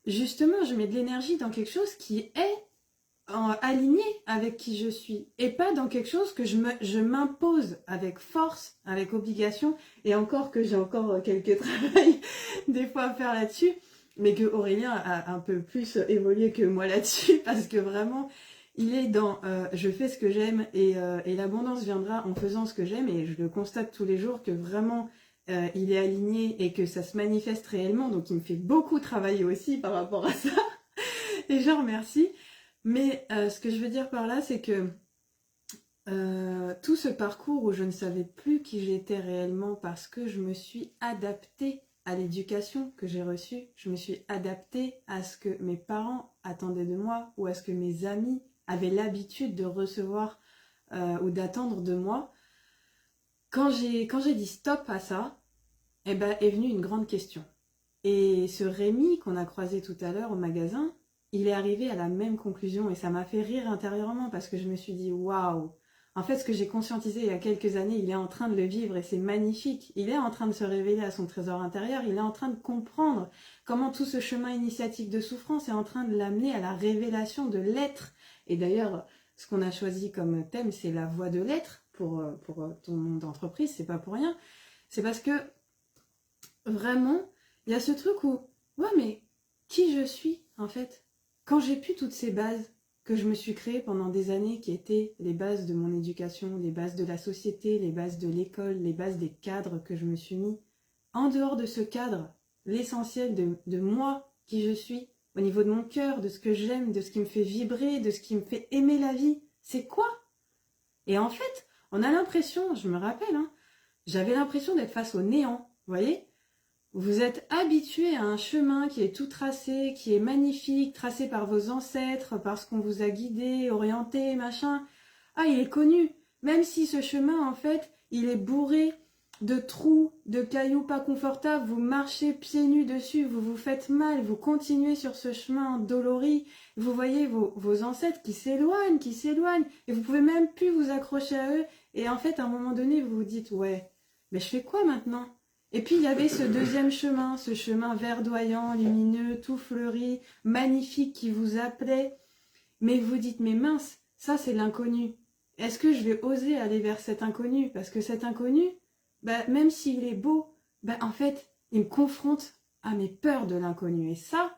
justement, je mets de l'énergie dans quelque chose qui est aligné avec qui je suis et pas dans quelque chose que je m'impose avec force, avec obligation, et encore que j'ai encore quelques travail des fois à faire là-dessus, mais que Aurélien a un peu plus évolué que moi là-dessus, parce que vraiment il est dans je fais ce que j'aime et l'abondance viendra en faisant ce que j'aime et je le constate tous les jours que vraiment il est aligné et que ça se manifeste réellement, donc il me fait beaucoup travailler aussi par rapport à ça et je remercie. Mais ce que je veux dire par là, c'est que tout ce parcours où je ne savais plus qui j'étais réellement parce que je me suis adaptée à l'éducation que j'ai reçue, je me suis adaptée à ce que mes parents attendaient de moi ou à ce que mes amis avaient l'habitude de recevoir ou d'attendre de moi. Quand j'ai dit stop à ça, eh ben, est venue une grande question. Et ce Rémi qu'on a croisé tout à l'heure au magasin, il est arrivé à la même conclusion et ça m'a fait rire intérieurement parce que je me suis dit waouh. En fait, ce que j'ai conscientisé il y a quelques années, il est en train de le vivre et c'est magnifique. Il est en train de se révéler à son trésor intérieur, il est en train de comprendre comment tout ce chemin initiatique de souffrance est en train de l'amener à la révélation de l'être. Et d'ailleurs, ce qu'on a choisi comme thème, c'est la voie de l'être pour ton monde d'entreprise, c'est pas pour rien. C'est parce que vraiment, il y a ce truc où, ouais, mais qui je suis en fait? Quand j'ai pu toutes ces bases que je me suis créées pendant des années, qui étaient les bases de mon éducation, les bases de la société, les bases de l'école, les bases des cadres que je me suis mis, en dehors de ce cadre, l'essentiel de moi, qui je suis, au niveau de mon cœur, de ce que j'aime, de ce qui me fait vibrer, de ce qui me fait aimer la vie, c'est quoi? Et en fait, on a l'impression, je me rappelle, hein, j'avais l'impression d'être face au néant, vous voyez? Vous êtes habitué à un chemin qui est tout tracé, qui est magnifique, tracé par vos ancêtres, parce qu'on vous a guidé, orienté, machin. Ah, il est connu. Même si ce chemin, en fait, il est bourré de trous, de cailloux pas confortables, vous marchez pieds nus dessus, vous vous faites mal, vous continuez sur ce chemin endolori, vous voyez vos ancêtres qui s'éloignent, et vous pouvez même plus vous accrocher à eux, et en fait, à un moment donné, vous vous dites, ouais, mais je fais quoi maintenant ? Et puis il y avait ce deuxième chemin, ce chemin verdoyant, lumineux, tout fleuri, magnifique qui vous appelait. Mais vous dites, mais mince, ça c'est l'inconnu. Est-ce que je vais oser aller vers cet inconnu? Parce que cet inconnu, bah, même s'il est beau, bah, en fait, il me confronte à mes peurs de l'inconnu. Et ça,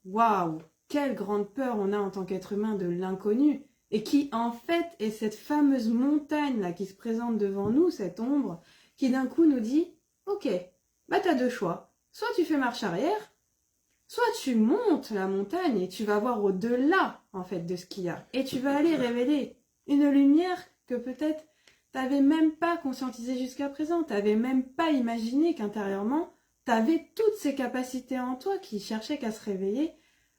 waouh, quelle grande peur on a en tant qu'être humain de l'inconnu. Et qui en fait est cette fameuse montagne là qui se présente devant nous, cette ombre, qui d'un coup nous dit, ok, bah t'as deux choix. Soit tu fais marche arrière, soit tu montes la montagne et tu vas voir au-delà, en fait, de ce qu'il y a. Et tu vas aller révéler une lumière que peut-être t'avais même pas conscientisée jusqu'à présent. T'avais même pas imaginé qu'intérieurement, t'avais toutes ces capacités en toi qui cherchaient qu'à se réveiller,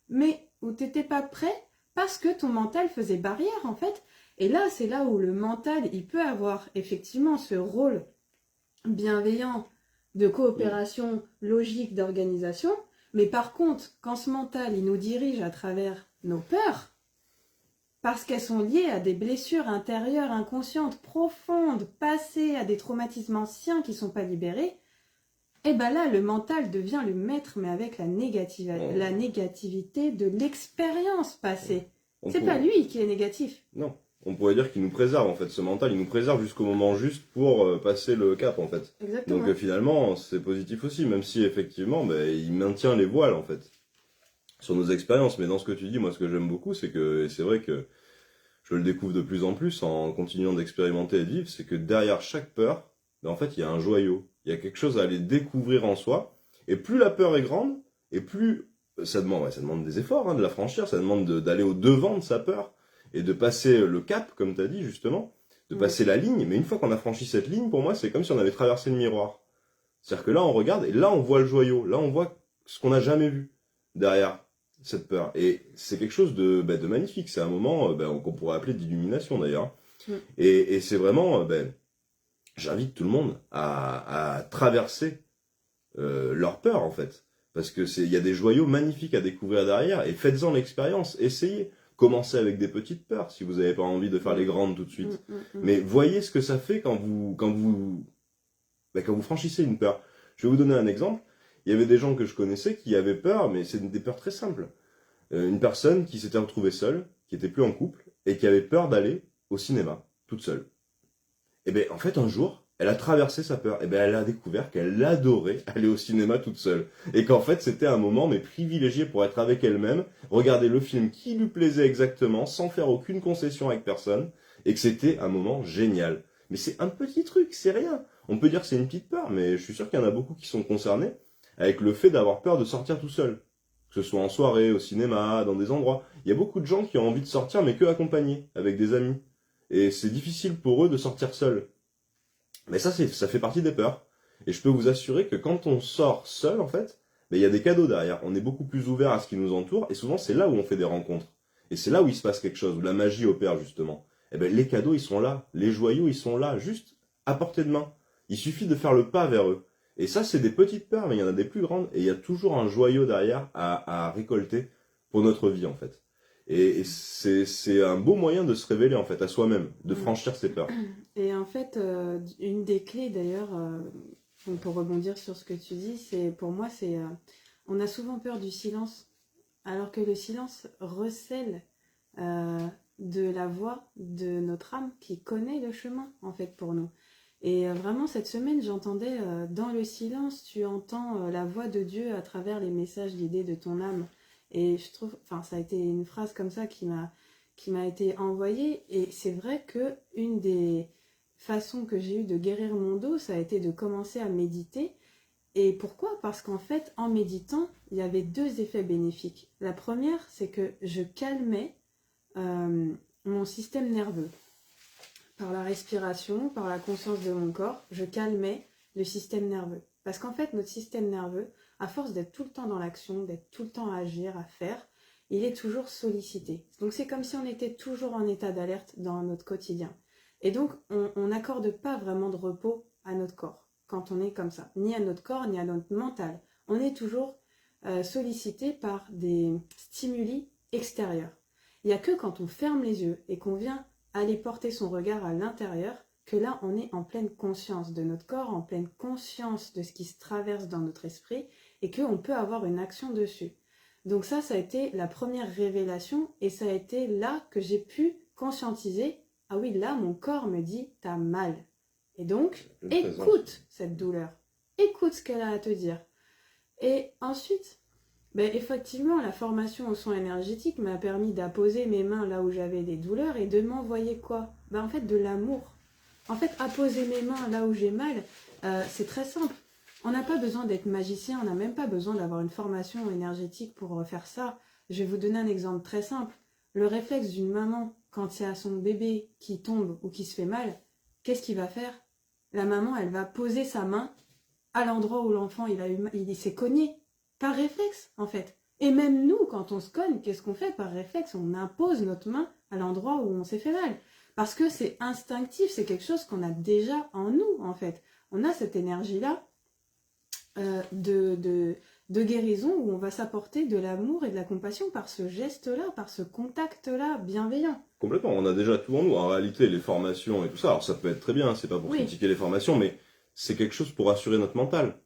mais où t'étais pas prêt parce que ton mental faisait barrière, en fait. Et là, c'est là où le mental, il peut avoir effectivement ce rôle bienveillant de coopération logique d'organisation, mais par contre, quand ce mental, il nous dirige à travers nos peurs, parce qu'elles sont liées à des blessures intérieures, inconscientes, profondes, passées, à des traumatismes anciens qui ne sont pas libérés, et ben là, le mental devient le maître, mais avec la négativité de l'expérience passée. C'est pas lui qui est négatif. Non. On pourrait dire qu'il nous préserve en fait, ce mental, il nous préserve jusqu'au moment juste pour passer le cap en fait. Exactement. Donc finalement c'est positif aussi, même si effectivement il maintient les voiles en fait sur nos expériences. Mais dans ce que tu dis, moi ce que j'aime beaucoup, c'est que, et c'est vrai que je le découvre de plus en plus en continuant d'expérimenter et de vivre, c'est que derrière chaque peur, en fait il y a un joyau, il y a quelque chose à aller découvrir en soi, et plus la peur est grande, et plus ça demande des efforts, hein, de la franchir, ça demande d'aller au devant de sa peur, et de passer le cap, comme tu as dit justement, de passer la ligne. Mais une fois qu'on a franchi cette ligne, pour moi, c'est comme si on avait traversé le miroir. C'est-à-dire que là, on regarde, et là, on voit le joyau. Là, on voit ce qu'on n'a jamais vu derrière cette peur. Et c'est quelque chose de magnifique. C'est un moment qu'on pourrait appeler d'illumination, d'ailleurs. Et c'est vraiment... j'invite tout le monde à traverser leur peur, en fait. Parce que il y a des joyaux magnifiques à découvrir derrière. Et faites-en l'expérience. Essayez. Commencez avec des petites peurs si vous n'avez pas envie de faire les grandes tout de suite. Mais voyez ce que ça fait quand vous franchissez une peur. Je vais vous donner un exemple. Il y avait des gens que je connaissais qui avaient peur, mais c'est des peurs très simples. Une personne qui s'était retrouvée seule, qui était plus en couple, et qui avait peur d'aller au cinéma, toute seule. Et bien, en fait, un jour, Elle a traversé sa peur. Et ben elle a découvert qu'elle adorait aller au cinéma toute seule. Et qu'en fait, c'était un moment mais privilégié pour être avec elle-même, regarder le film qui lui plaisait exactement, sans faire aucune concession avec personne, et que c'était un moment génial. Mais c'est un petit truc, c'est rien. On peut dire que c'est une petite peur, mais je suis sûr qu'il y en a beaucoup qui sont concernés avec le fait d'avoir peur de sortir tout seul. Que ce soit en soirée, au cinéma, dans des endroits. Il y a beaucoup de gens qui ont envie de sortir, mais que accompagnés, avec des amis. Et c'est difficile pour eux de sortir seuls. Mais ça fait partie des peurs. Et je peux vous assurer que quand on sort seul, en fait, ben, il y a des cadeaux derrière. On est beaucoup plus ouvert à ce qui nous entoure, et souvent c'est là où on fait des rencontres. Et c'est là où il se passe quelque chose, où la magie opère justement. Et ben les cadeaux, ils sont là. Les joyaux, ils sont là, juste à portée de main. Il suffit de faire le pas vers eux. Et ça, c'est des petites peurs, mais il y en a des plus grandes. Et il y a toujours un joyau derrière à récolter pour notre vie, en fait. Et c'est un beau moyen de se révéler, en fait, à soi-même, de franchir ses peurs. Et en fait, une des clés d'ailleurs, donc pour rebondir sur ce que tu dis, c'est pour moi, c'est on a souvent peur du silence, alors que le silence recèle euh, de la voix de notre âme qui connaît le chemin en fait pour nous. Et vraiment cette semaine, j'entendais dans le silence, tu entends la voix de Dieu à travers les messages guidés de ton âme. Et je trouve, enfin, ça a été une phrase comme ça qui m'a été envoyée. Et c'est vrai que une des façons que j'ai eu de guérir mon dos, ça a été de commencer à méditer. Et pourquoi? Parce qu'en fait, en méditant, il y avait deux effets bénéfiques. La première, c'est que je calmais mon système nerveux. Par la respiration, par la conscience de mon corps, je calmais le système nerveux. Parce qu'en fait, notre système nerveux, à force d'être tout le temps dans l'action, d'être tout le temps à agir, à faire, il est toujours sollicité. Donc c'est comme si on était toujours en état d'alerte dans notre quotidien. Et donc, on n'accorde pas vraiment de repos à notre corps quand on est comme ça, ni à notre corps, ni à notre mental. On est toujours sollicité par des stimuli extérieurs. Il n'y a que quand on ferme les yeux et qu'on vient aller porter son regard à l'intérieur que là, on est en pleine conscience de notre corps, en pleine conscience de ce qui se traverse dans notre esprit et qu'on peut avoir une action dessus. Donc ça a été la première révélation et ça a été là que j'ai pu conscientiser, ah oui, là, mon corps me dit, t'as mal. Et donc, écoute cette douleur, écoute ce qu'elle a à te dire. Et ensuite, ben, effectivement, la formation au soin énergétique m'a permis d'apposer mes mains là où j'avais des douleurs et de m'envoyer quoi? Ben, en fait, de l'amour. En fait, apposer mes mains là où j'ai mal, c'est très simple. On n'a pas besoin d'être magicien, on n'a même pas besoin d'avoir une formation énergétique pour faire ça. Je vais vous donner un exemple très simple. Le réflexe d'une maman, quand il y a son bébé qui tombe ou qui se fait mal, qu'est-ce qu'il va faire? La maman, elle va poser sa main à l'endroit où l'enfant il s'est cogné. Par réflexe, en fait. Et même nous, quand on se cogne, qu'est-ce qu'on fait par réflexe? On impose notre main à l'endroit où on s'est fait mal. Parce que c'est instinctif, c'est quelque chose qu'on a déjà en nous, en fait. On a cette énergie-là de guérison où on va s'apporter de l'amour et de la compassion par ce geste-là, par ce contact-là bienveillant. Complètement, on a déjà tout en nous. En réalité, les formations et tout ça, alors ça peut être très bien, c'est pas pour critiquer les formations, mais c'est quelque chose pour assurer notre mental.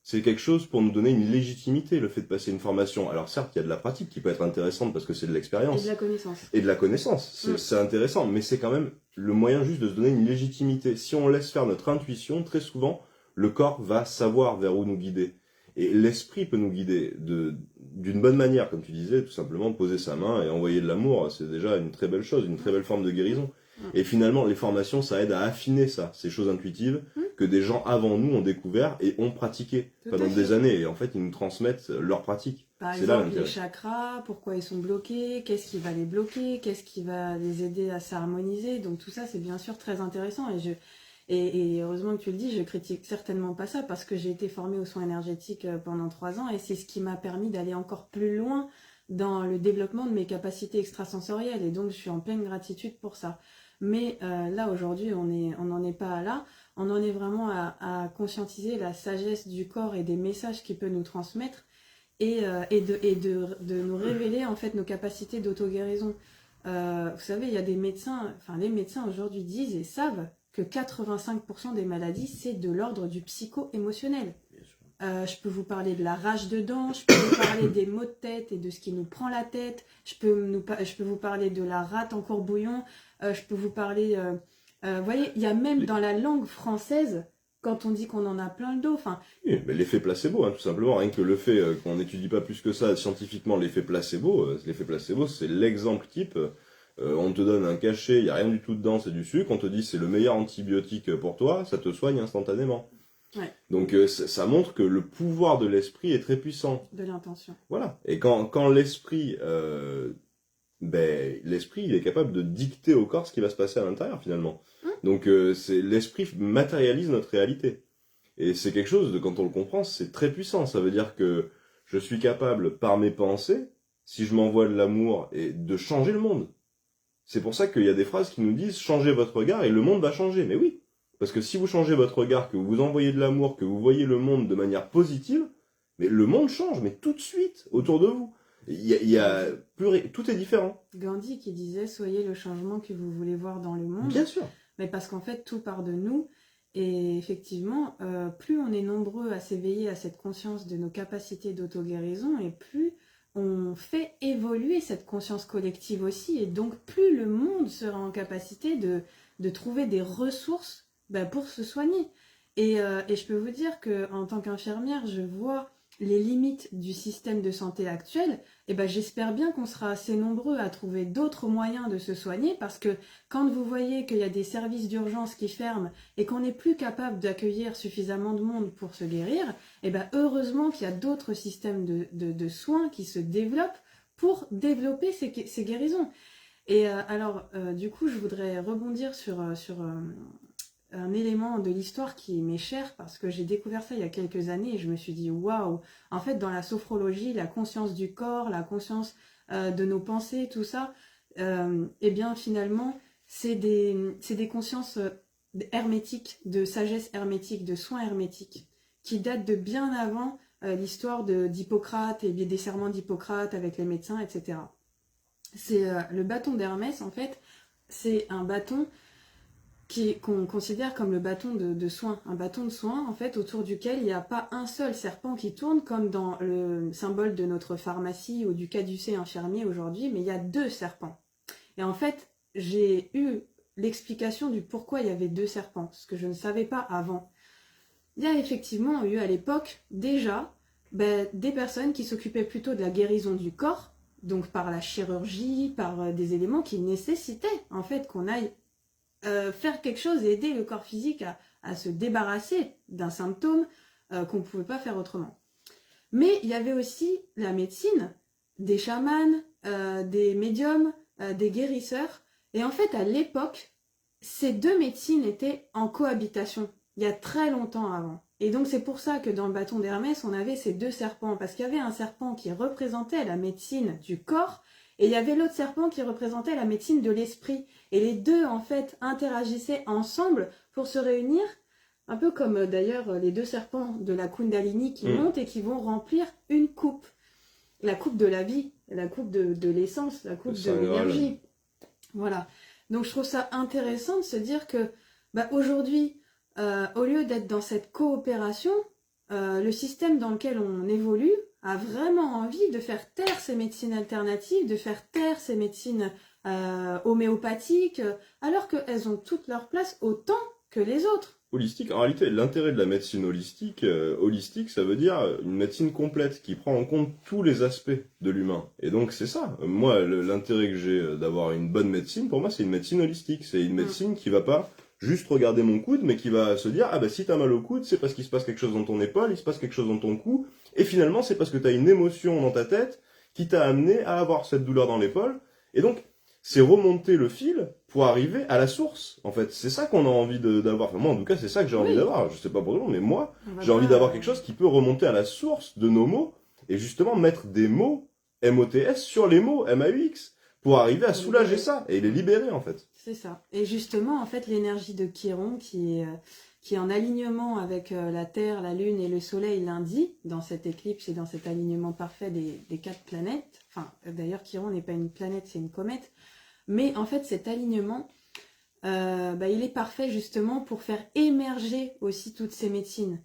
C'est quelque chose pour nous donner une légitimité, le fait de passer une formation. Alors certes, il y a de la pratique qui peut être intéressante parce que c'est de l'expérience. Et de la connaissance. Et de la connaissance, c'est intéressant, mais c'est quand même le moyen juste de se donner une légitimité. Si on laisse faire notre intuition, très souvent, le corps va savoir vers où nous guider. Et l'esprit peut nous guider d'une bonne manière, comme tu disais, tout simplement poser sa main et envoyer de l'amour, c'est déjà une très belle chose, une très belle forme de guérison. Et finalement, les formations, ça aide à affiner ça, ces choses intuitives que des gens avant nous ont découvert et ont pratiqué pendant des années. Et en fait, ils nous transmettent leur pratique. Par exemple, les chakras, pourquoi ils sont bloqués, qu'est-ce qui va les bloquer, qu'est-ce qui va les aider à s'harmoniser. Donc tout ça, c'est bien sûr très intéressant. Et heureusement que tu le dis, je critique certainement pas ça parce que j'ai été formée aux soins énergétiques pendant 3 ans et c'est ce qui m'a permis d'aller encore plus loin dans le développement de mes capacités extrasensorielles. Et donc, je suis en pleine gratitude pour ça. Mais là, aujourd'hui, on n'en est pas là. On en est vraiment à conscientiser la sagesse du corps et des messages qu'il peut nous transmettre et de nous révéler en fait nos capacités d'auto-guérison. Vous savez, il y a des médecins, enfin les médecins aujourd'hui disent et savent que 85% des maladies, c'est de l'ordre du psycho-émotionnel. Je peux vous parler de la rage de dents, je peux vous parler des maux de tête et de ce qui nous prend la tête, je peux vous parler de la rate en courbouillon, je peux vous parler Vous voyez, il y a même dans la langue française, quand on dit qu'on en a plein le dos, enfin, Oui, mais l'effet placebo, hein, tout simplement, rien que le fait qu'on n'étudie pas plus que ça scientifiquement l'effet placebo, c'est l'exemple type. On te donne un cachet, il n'y a rien du tout dedans, c'est du sucre, on te dit c'est le meilleur antibiotique pour toi, ça te soigne instantanément. ouais, Donc ça montre que le pouvoir de l'esprit est très puissant. de l'intention. Voilà. Et quand l'esprit, l'esprit, il est capable de dicter au corps ce qui va se passer à l'intérieur finalement. Donc l'esprit matérialise notre réalité. Et c'est quelque chose de, quand on le comprend, c'est très puissant. Ça veut dire que je suis capable, par mes pensées, si je m'envoie de l'amour, et de changer le monde. C'est pour ça qu'il y a des phrases qui nous disent changez votre regard et le monde va changer. Mais oui, parce que si vous changez votre regard, que vous envoyez de l'amour, que vous voyez le monde de manière positive, mais le monde change, mais tout de suite, autour de vous. Tout est différent. Gandhi qui disait soyez le changement que vous voulez voir dans le monde. Bien sûr. Mais parce qu'en fait, tout part de nous. Et effectivement, plus on est nombreux à s'éveiller à cette conscience de nos capacités d'auto-guérison, et plus on fait évoluer cette conscience collective aussi. Et donc, plus le monde sera en capacité de trouver des ressources pour se soigner. Et je peux vous dire qu'en tant qu'infirmière, je vois les limites du système de santé actuel. Et j'espère bien qu'on sera assez nombreux à trouver d'autres moyens de se soigner, parce que quand vous voyez qu'il y a des services d'urgence qui ferment et qu'on n'est plus capable d'accueillir suffisamment de monde pour se guérir, heureusement qu'il y a d'autres systèmes de soins qui se développent pour développer ces guérisons. Et du coup, je voudrais rebondir sur un élément de l'histoire qui m'est cher, parce que j'ai découvert ça il y a quelques années et je me suis dit waouh, en fait dans la sophrologie, la conscience du corps, la conscience de nos pensées, tout ça, finalement c'est des consciences hermétiques, de sagesse hermétique, de soins hermétiques, qui datent de bien avant l'histoire d'Hippocrate et des serments d'Hippocrate avec les médecins, etc. C'est le bâton d'Hermès, en fait, c'est un bâton qu'on considère comme le bâton de soin. Un bâton de soin, en fait, autour duquel il n'y a pas un seul serpent qui tourne, comme dans le symbole de notre pharmacie ou du caducée infirmier aujourd'hui, mais il y a 2 serpents. Et en fait, j'ai eu l'explication du pourquoi il y avait 2 serpents, ce que je ne savais pas avant. Il y a effectivement eu à l'époque, déjà, des personnes qui s'occupaient plutôt de la guérison du corps, donc par la chirurgie, par des éléments qui nécessitaient, en fait, qu'on aille faire quelque chose et aider le corps physique à se débarrasser d'un symptôme qu'on ne pouvait pas faire autrement. Mais il y avait aussi la médecine, des chamans, des médiums, des guérisseurs. Et en fait, à l'époque, ces 2 médecines étaient en cohabitation, il y a très longtemps avant. Et donc c'est pour ça que dans le bâton d'Hermès, on avait ces 2 serpents, parce qu'il y avait un serpent qui représentait la médecine du corps, et il y avait l'autre serpent qui représentait la médecine de l'esprit. Et les 2, en fait, interagissaient ensemble pour se réunir, un peu comme d'ailleurs les 2 serpents de la Kundalini qui montent et qui vont remplir une coupe. La coupe de la vie, la coupe de l'essence, la coupe de l'énergie. Voilà. Donc je trouve ça intéressant de se dire que aujourd'hui, au lieu d'être dans cette coopération, le système dans lequel on évolue a vraiment envie de faire taire ces médecines alternatives, de faire taire ces médecines homéopathiques, alors qu'elles ont toute leur place autant que les autres. Holistique, en réalité, l'intérêt de la médecine holistique, ça veut dire une médecine complète qui prend en compte tous les aspects de l'humain. Et donc c'est ça. Moi, l'intérêt que j'ai d'avoir une bonne médecine, pour moi, c'est une médecine holistique. C'est une médecine qui va pas juste regarder mon coude, mais qui va se dire si t'as mal au coude, c'est parce qu'il se passe quelque chose dans ton épaule, il se passe quelque chose dans ton cou, et finalement c'est parce que t'as une émotion dans ta tête qui t'a amené à avoir cette douleur dans l'épaule. Et donc c'est remonter le fil pour arriver à la source. En fait, c'est ça qu'on a envie d'avoir. Enfin, moi, en tout cas, c'est ça que j'ai envie d'avoir. Je sais pas pour tout le monde, mais moi, j'ai envie d'avoir quelque chose qui peut remonter à la source de nos mots et justement mettre des mots M-O-T-S sur les mots M-A-U-X pour arriver à soulager ça et les libérer, en fait. C'est ça. Et justement, en fait, l'énergie de Chiron qui est en alignement avec la Terre, la Lune et le Soleil lundi, dans cette éclipse et dans cet alignement parfait des 4 planètes. Enfin, d'ailleurs, Chiron n'est pas une planète, c'est une comète. Mais en fait, cet alignement, il est parfait justement pour faire émerger aussi toutes ces médecines.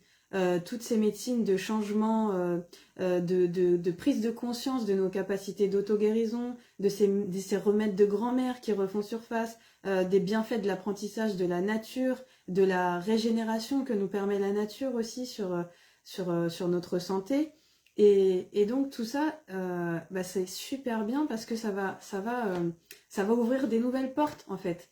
toutes ces médecines de changement, de prise de conscience de nos capacités d'auto-guérison, de ces remèdes de grand-mère qui refont surface, des bienfaits de l'apprentissage de la nature, de la régénération que nous permet la nature aussi sur notre santé. Et donc tout ça, c'est super bien parce que ça va ouvrir des nouvelles portes en fait.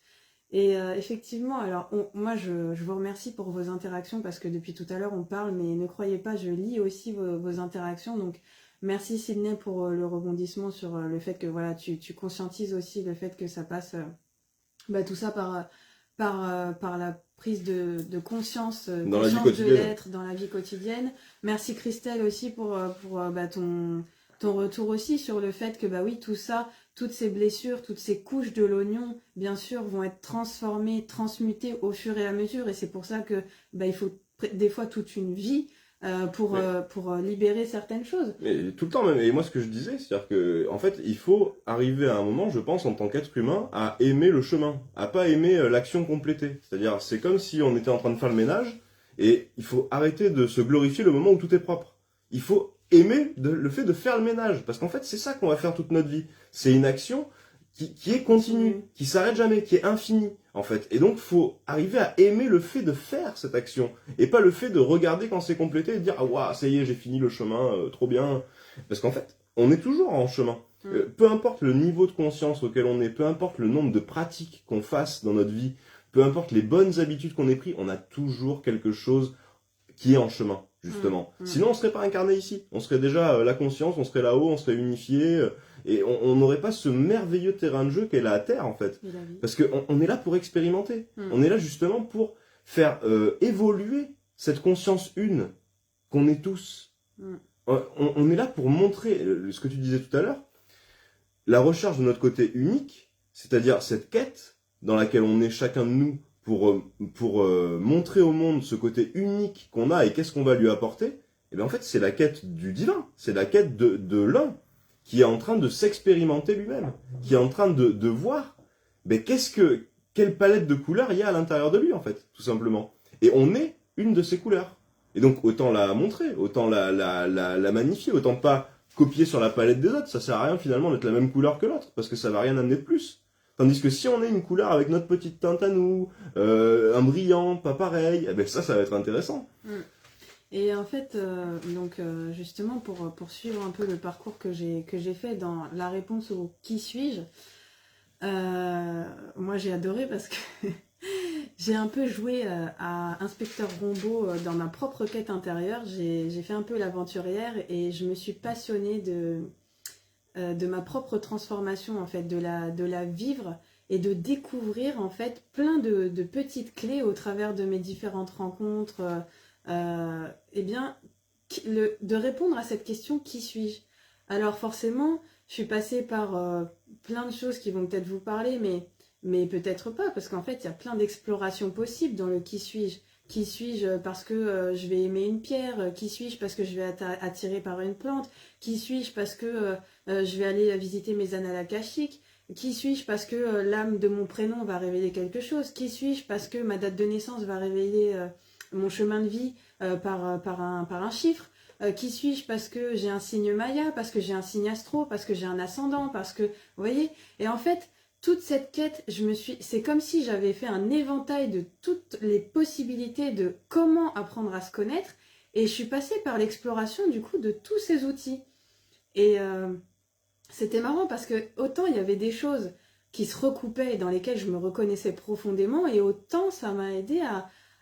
Et effectivement, alors moi je vous remercie pour vos interactions parce que depuis tout à l'heure on parle, mais ne croyez pas, je lis aussi vos interactions. Donc merci Sydney pour le rebondissement sur le fait que voilà, tu conscientises aussi le fait que ça passe tout ça par la prise de conscience, Dans la vie conscience de quotidienne. l'être dans la vie quotidienne. Merci Christelle aussi pour ton retour aussi sur le fait que oui, tout ça, toutes ces blessures, toutes ces couches de l'oignon, bien sûr, vont être transformées, transmutées au fur et à mesure. Et c'est pour ça que il faut des fois toute une vie pour libérer certaines choses. Mais tout le temps même. Et moi, ce que je disais, c'est-à-dire que, en fait, il faut arriver à un moment, je pense, en tant qu'être humain, à aimer le chemin, à pas aimer l'action complétée. C'est-à-dire, c'est comme si on était en train de faire le ménage, et il faut arrêter de se glorifier le moment où tout est propre. Il faut aimer le fait de faire le ménage, parce qu'en fait, c'est ça qu'on va faire toute notre vie. C'est une action qui est continue, qui s'arrête jamais, qui est infinie, en fait. Et donc, faut arriver à aimer le fait de faire cette action, et pas le fait de regarder quand c'est complété et de dire ah waouh, ça y est, j'ai fini le chemin, trop bien. Parce qu'en fait, on est toujours en chemin. Peu importe le niveau de conscience auquel on est, peu importe le nombre de pratiques qu'on fasse dans notre vie, peu importe les bonnes habitudes qu'on ait prises, on a toujours quelque chose qui est en chemin, justement. Sinon, on serait pas incarné ici. On serait déjà la conscience, on serait là-haut, on serait unifié. Et on n'aurait pas ce merveilleux terrain de jeu qu'est la Terre, en fait. Parce qu'on est là pour expérimenter. On est là justement pour faire évoluer cette conscience une qu'on est tous. On est là pour montrer, ce que tu disais tout à l'heure, la recherche de notre côté unique, c'est-à-dire cette quête dans laquelle on est chacun de nous pour montrer au monde ce côté unique qu'on a et qu'est-ce qu'on va lui apporter. Et bien en fait, c'est la quête du divin. C'est la quête de l'un qui est en train de s'expérimenter lui-même, qui est en train de voir quelle palette de couleurs il y a à l'intérieur de lui, en fait, tout simplement. Et on est une de ces couleurs. Et donc, autant la montrer, autant la magnifier, autant pas copier sur la palette des autres. Ça sert à rien, finalement, d'être la même couleur que l'autre, parce que ça va rien amener de plus. Tandis que si on est une couleur avec notre petite teinte à nous, un brillant, pas pareil, ça va être intéressant. Et en fait, justement, pour poursuivre un peu le parcours que j'ai fait dans la réponse au « qui suis-je », moi j'ai adoré parce que j'ai un peu joué à Inspecteur Rombaud dans ma propre quête intérieure. J'ai fait un peu l'aventurière et je me suis passionnée de ma propre transformation, en fait, de la vivre et de découvrir, en fait, plein de petites clés au travers de mes différentes rencontres. De répondre à cette question « qui suis-je » Alors forcément, je suis passée par plein de choses qui vont peut-être vous parler, mais peut-être pas, parce qu'en fait, il y a plein d'explorations possibles dans le « qui suis-je ». Qui suis-je parce que je vais aimer une pierre? Qui suis-je parce que je vais être attirée par une plante? Qui suis-je parce que je vais aller visiter mes annales akashiques? Qui suis-je parce que l'âme de mon prénom va révéler quelque chose? Qui suis-je parce que ma date de naissance va révéler mon chemin de vie par un chiffre? Qui suis-je parce que j'ai un signe Maya, parce que j'ai un signe astro, parce que j'ai un ascendant, parce que... Vous voyez? Et en fait, toute cette quête, c'est comme si j'avais fait un éventail de toutes les possibilités de comment apprendre à se connaître, et je suis passée par l'exploration, du coup, de tous ces outils. Et c'était marrant parce que autant il y avait des choses qui se recoupaient et dans lesquelles je me reconnaissais profondément, et autant ça m'a aidé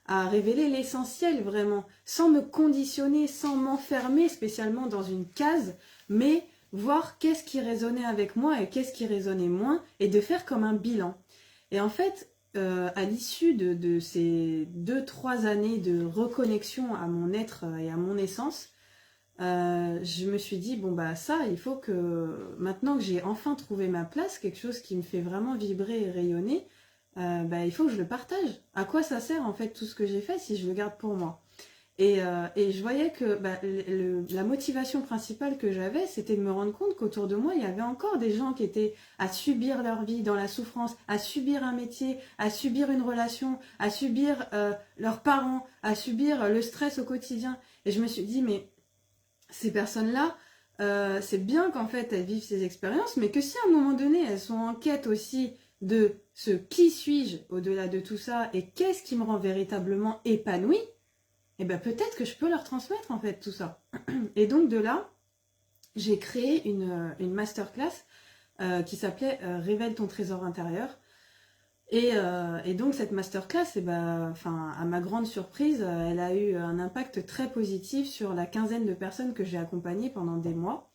à révéler l'essentiel vraiment, sans me conditionner, sans m'enfermer spécialement dans une case, mais voir qu'est-ce qui résonnait avec moi et qu'est-ce qui résonnait moins, et de faire comme un bilan. Et en fait, à l'issue de ces 2-3 années de reconnexion à mon être et à mon essence, je me suis dit, il faut que, maintenant que j'ai enfin trouvé ma place, quelque chose qui me fait vraiment vibrer et rayonner, il faut que je le partage. À quoi ça sert en fait tout ce que j'ai fait si je le garde pour moi? Et je voyais que la motivation principale que j'avais, c'était de me rendre compte qu'autour de moi, il y avait encore des gens qui étaient à subir leur vie dans la souffrance, à subir un métier, à subir une relation, à subir leurs parents, à subir le stress au quotidien. Et je me suis dit, mais ces personnes-là, c'est bien qu'en fait elles vivent ces expériences, mais que si à un moment donné elles sont en quête aussi de ce qui suis-je au-delà de tout ça et qu'est-ce qui me rend véritablement épanouie, et ben peut-être que je peux leur transmettre en fait tout ça. Et donc de là, j'ai créé une masterclass qui s'appelait Révèle ton trésor intérieur. Et donc cette masterclass, à ma grande surprise, elle a eu un impact très positif sur la quinzaine de personnes que j'ai accompagnées pendant des mois.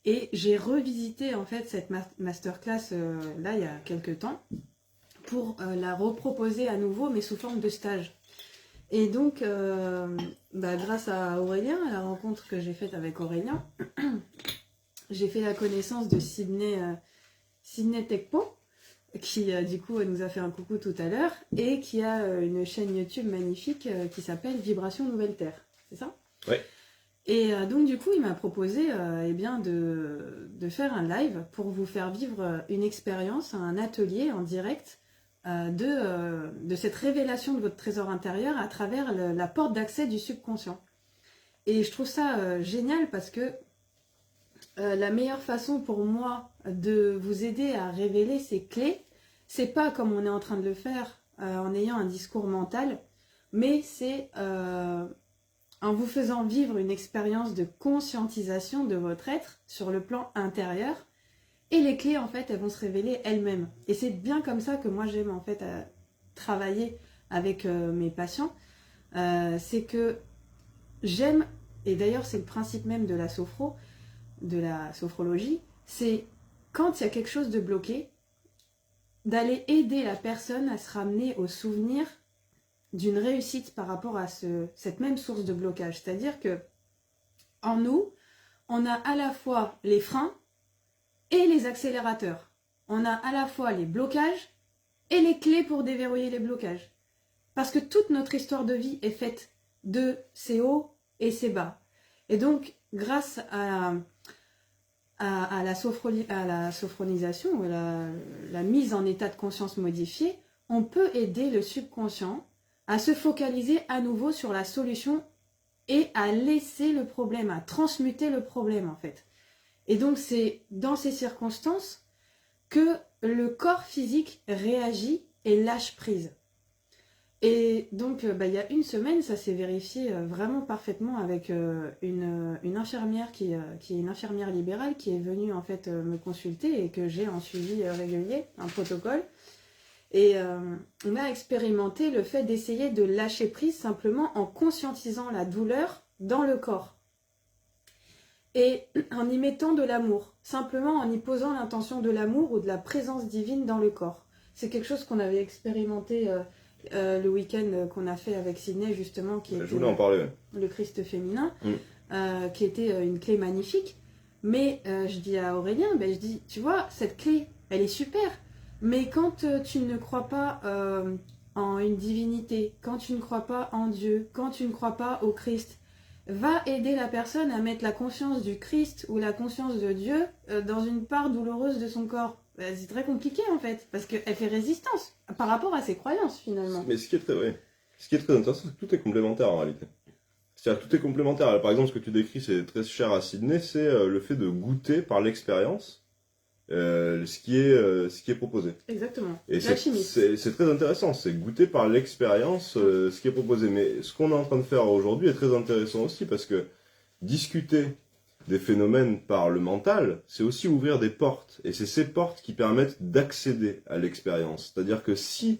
Et j'ai revisité en fait cette masterclass là il y a quelques temps pour la reproposer à nouveau mais sous forme de stage. Et donc, grâce à Aurélien, à la rencontre que j'ai faite avec Aurélien, j'ai fait la connaissance de Sydney Tekpo, qui du coup nous a fait un coucou tout à l'heure, et qui a une chaîne YouTube magnifique qui s'appelle Vibration Nouvelle Terre. C'est ça ? Ouais. Et donc du coup, il m'a proposé de faire un live pour vous faire vivre une expérience, un atelier en direct de cette révélation de votre trésor intérieur à travers la porte d'accès du subconscient. Et je trouve ça génial parce que la meilleure façon pour moi de vous aider à révéler ces clés, c'est pas comme on est en train de le faire en ayant un discours mental, mais c'est en vous faisant vivre une expérience de conscientisation de votre être sur le plan intérieur. Et les clés, en fait, elles vont se révéler elles-mêmes. Et c'est bien comme ça que moi, j'aime, en fait, travailler avec mes patients. C'est que j'aime, et d'ailleurs, c'est le principe même de la sophrologie, c'est quand il y a quelque chose de bloqué, d'aller aider la personne à se ramener au souvenir d'une réussite par rapport à cette même source de blocage. C'est-à-dire que, en nous, on a à la fois les freins et les accélérateurs. On a à la fois les blocages et les clés pour déverrouiller les blocages. Parce que toute notre histoire de vie est faite de ces hauts et ces bas. Et donc, grâce à la sophronisation, ou la mise en état de conscience modifié, on peut aider le subconscient à se focaliser à nouveau sur la solution et à laisser le problème, à transmuter le problème en fait. Et donc, c'est dans ces circonstances que le corps physique réagit et lâche prise. Et donc, il y a une semaine, ça s'est vérifié vraiment parfaitement avec une infirmière qui est une infirmière libérale qui est venue en fait me consulter et que j'ai en suivi régulier, un protocole. Et on a expérimenté le fait d'essayer de lâcher prise simplement en conscientisant la douleur dans le corps. Et en y mettant de l'amour, simplement en y posant l'intention de l'amour ou de la présence divine dans le corps. C'est quelque chose qu'on avait expérimenté le week-end qu'on a fait avec Sydney, justement, qui était je voulais en parler, ouais. Le Christ féminin, qui était une clé magnifique. Mais je dis à Aurélien, je dis, tu vois, cette clé, elle est super, mais quand tu ne crois pas en une divinité, quand tu ne crois pas en Dieu, quand tu ne crois pas au Christ, va aider la personne à mettre la conscience du Christ ou la conscience de Dieu dans une part douloureuse de son corps. C'est très compliqué en fait, parce qu'elle fait résistance par rapport à ses croyances finalement. Mais ce qui est très intéressant, c'est que tout est complémentaire en réalité. C'est-à-dire que tout est complémentaire. Alors, par exemple, ce que tu décris, c'est très cher à Sydney, c'est le fait de goûter par l'expérience ce qui est proposé. Exactement. Et c'est très intéressant, c'est goûter par l'expérience ce qui est proposé. Mais ce qu'on est en train de faire aujourd'hui est très intéressant aussi parce que discuter des phénomènes par le mental, c'est aussi ouvrir des portes. Et c'est ces portes qui permettent d'accéder à l'expérience. C'est-à-dire que si